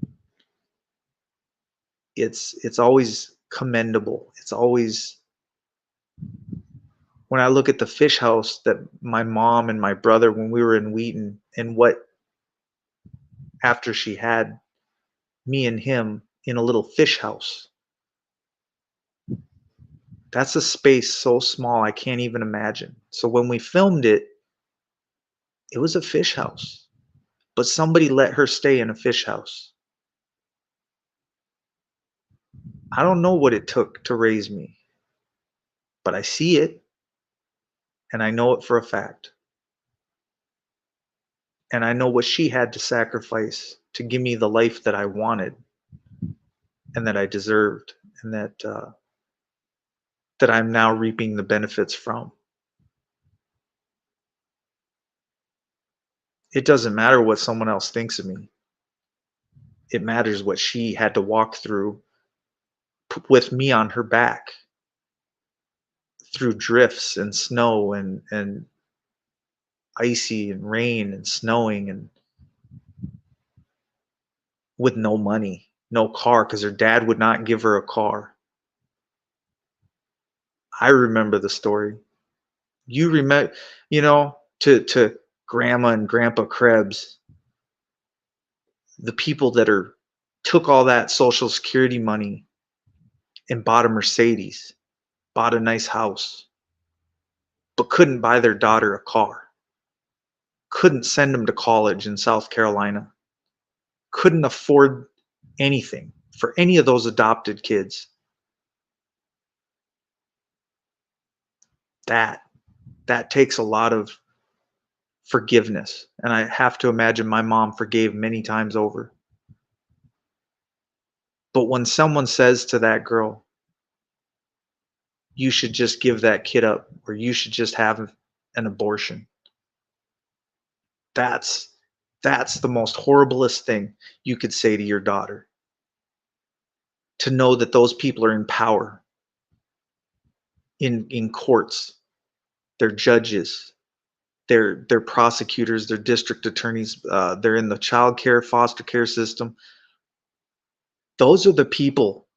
it's always commendable. It's always, when I look at the fish house that my mom and my brother, when we were in Wheaton, and what, after she had me and him in a little fish house, That's a space so small I can't even imagine. So when we filmed it, it was a fish house, but somebody let her stay in a fish house. I don't know what it took to raise me, but I see it and I know it for a fact. And I know what she had to sacrifice to give me the life that I wanted and that I deserved and that I'm now reaping the benefits from. It doesn't matter what someone else thinks of me. It matters what she had to walk through with me on her back through drifts and snow and icy and rain and snowing and with no money, no car because her dad would not give her a car. I remember the story. You remember, to grandma and grandpa Krebs, the people that are took all that social security money and bought a Mercedes, bought a nice house, but couldn't buy their daughter a car, couldn't send them to college in South Carolina, couldn't afford anything for any of those adopted kids. That that takes a lot of forgiveness, and I have to imagine my mom forgave many times over. But when someone says to that girl, "You should just give that kid up," or "You should just have an abortion," that's that's the most horriblest thing you could say to your daughter. To know that those people are in power, in courts, they're judges, they're prosecutors, they're district attorneys, they're in the child care, foster care system. Those are the people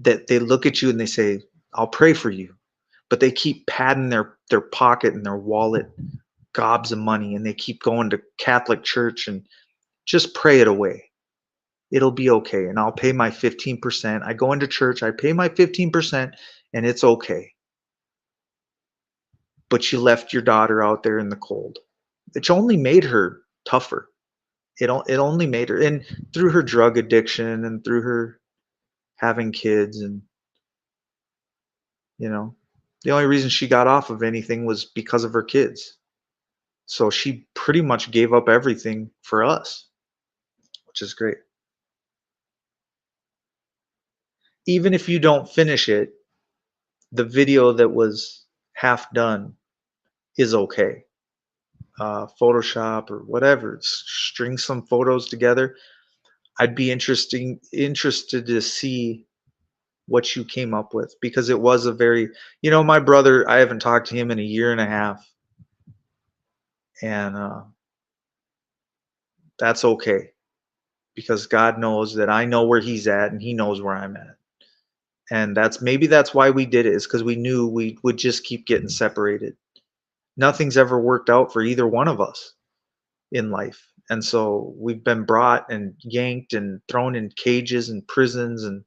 that they look at you and they say, "I'll pray for you," but they keep padding their pocket and their wallet gobs of money, and they keep going to Catholic church and just pray it away. It'll be okay, and I'll pay my 15%. I go into church, I pay my 15%, and it's okay. But you left your daughter out there in the cold. It's only made her tougher. It only made her, and through her drug addiction and through her having kids, and you know, the only reason she got off of anything was because of her kids. So she pretty much gave up everything for us, which is great. Even if you don't finish it, the video that was half done is okay. Photoshop or whatever, string some photos together. I'd be interested to see what you came up with because it was a very, my brother, I haven't talked to him in a year and a half, and that's okay because God knows that I know where he's at and he knows where I'm at. And that's why we did it, is because we knew we would just keep getting separated. Nothing's ever worked out for either one of us in life. And so we've been brought and yanked and thrown in cages and prisons and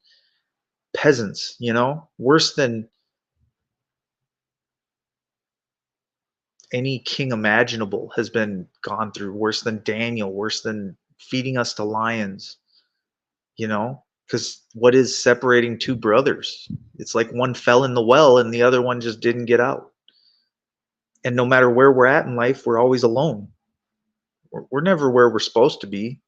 peasants, worse than any king imaginable has been gone through, worse than Daniel, worse than feeding us to lions, because what is separating two brothers? It's like one fell in the well and the other one just didn't get out. And no matter where we're at in life, we're always alone. We're never where we're supposed to be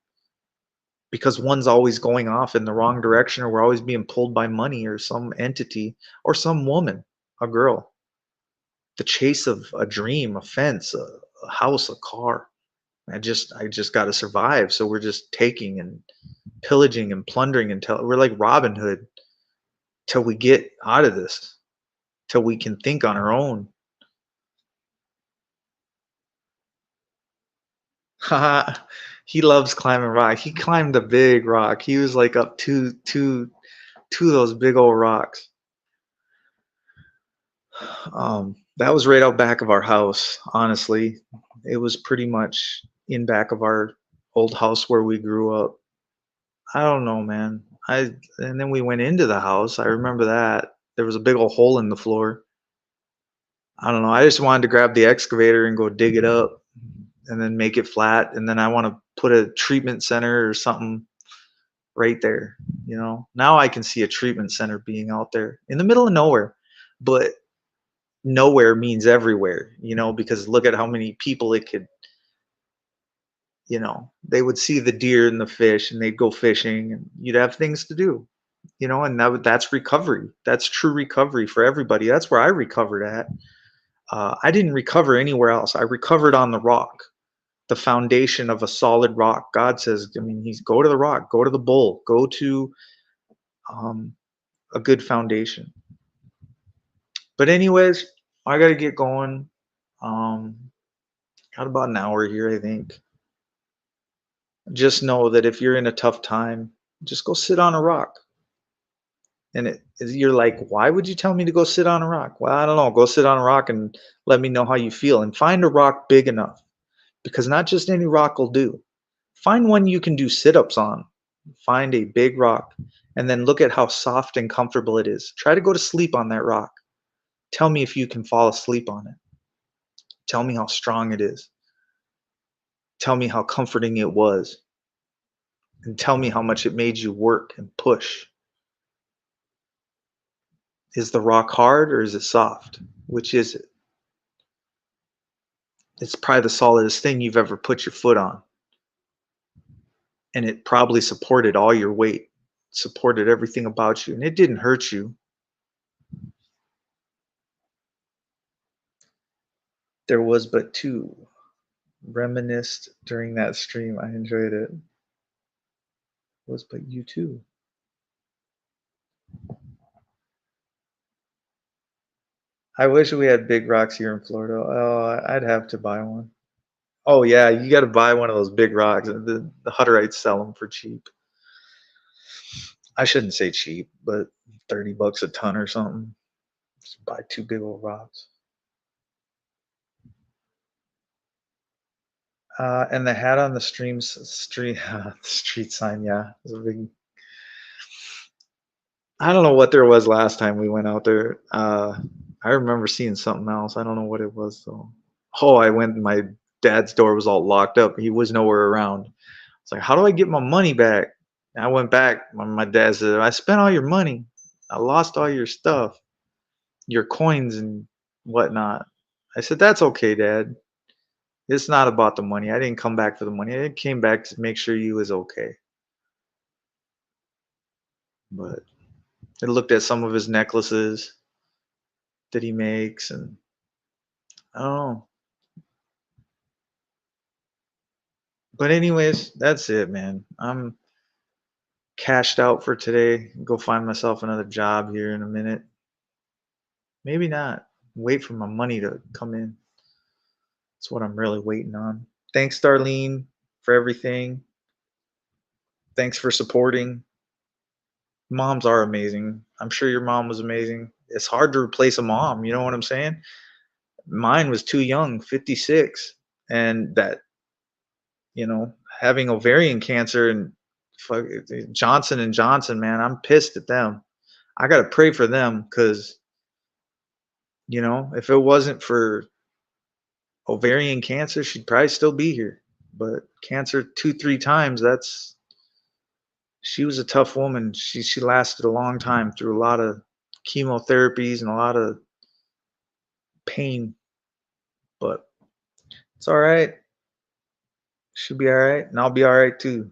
because one's always going off in the wrong direction, or we're always being pulled by money or some entity or some woman, a girl. The chase of a dream, a fence, a house, a car. I just got to survive. So we're just taking and pillaging and plundering until we're like Robin Hood till we get out of this, till we can think on our own. He loves climbing rock. He climbed a big rock. He was like up two of those big old rocks. That was right out back of our house. Honestly, it was pretty much in back of our old house where we grew up. I don't know, man. And then we went into the house. I remember that. there was a big old hole in the floor. I don't know. I just wanted to grab the excavator and go dig it up and then make it flat. And then I want to put a treatment center or something right there. Now I can see a treatment center being out there in the middle of nowhere, but nowhere means everywhere, because look at how many people it could, they would see the deer and the fish and they'd go fishing and you'd have things to do, and that's recovery. That's true recovery for everybody. That's where I recovered at. I didn't recover anywhere else. I recovered on the rock, the foundation of a solid rock. God says, he's go to the rock, go to the bull, go to um, a good foundation. But anyways, I got to get going. Got about an hour here, I think. Just know that if you're in a tough time, just go sit on a rock. And you're like, why would you tell me to go sit on a rock? Well, I don't know. Go sit on a rock and let me know how you feel. And find a rock big enough, because not just any rock will do. Find one you can do sit-ups on. Find a big rock and then look at how soft and comfortable it is. Try to go to sleep on that rock. Tell me if you can fall asleep on it. Tell me how strong it is. Tell me how comforting it was. And tell me how much it made you work and push. Is the rock hard or is it soft? Which is it? It's probably the solidest thing you've ever put your foot on. And it probably supported all your weight, supported everything about you, and it didn't hurt you. There was but two. Reminisced during that stream. I enjoyed it. Was but you too. I wish we had big rocks here in Florida. Oh, I'd have to buy one. Oh yeah, you got to buy one of those big rocks. The Hutterites sell them for cheap. I shouldn't say cheap, but $30 a ton or something. Just buy two big old rocks. And the hat on the street sign, yeah, it was a big. I don't know what there was last time we went out there. I remember seeing something else. I don't know what it was though. Oh, I went. My dad's door was all locked up. He was nowhere around. It's like, how do I get my money back? And I went back. My dad said, I spent all your money. I lost all your stuff, your coins and whatnot. I said, that's okay, Dad. It's not about the money. I didn't come back for the money. I came back to make sure you was okay. But I looked at some of his necklaces that he makes, and I don't know. But anyways, that's it, man. I'm cashed out for today. Go find myself another job here in a minute. Maybe not. Wait for my money to come in. That's what I'm really waiting on. Thanks, Darlene, for everything. Thanks for supporting. Moms are amazing. I'm sure your mom was amazing. It's hard to replace a mom. You know what I'm saying? Mine was too young, 56. And that, having ovarian cancer and Johnson and Johnson, man, I'm pissed at them. I got to pray for them because, if it wasn't for ovarian cancer, she'd probably still be here. But cancer 2-3 times, she was a tough woman. She lasted a long time through a lot of chemotherapies and a lot of pain. But it's all right. She'll be all right. And I'll be all right too.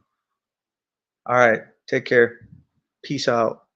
All right. Take care. Peace out.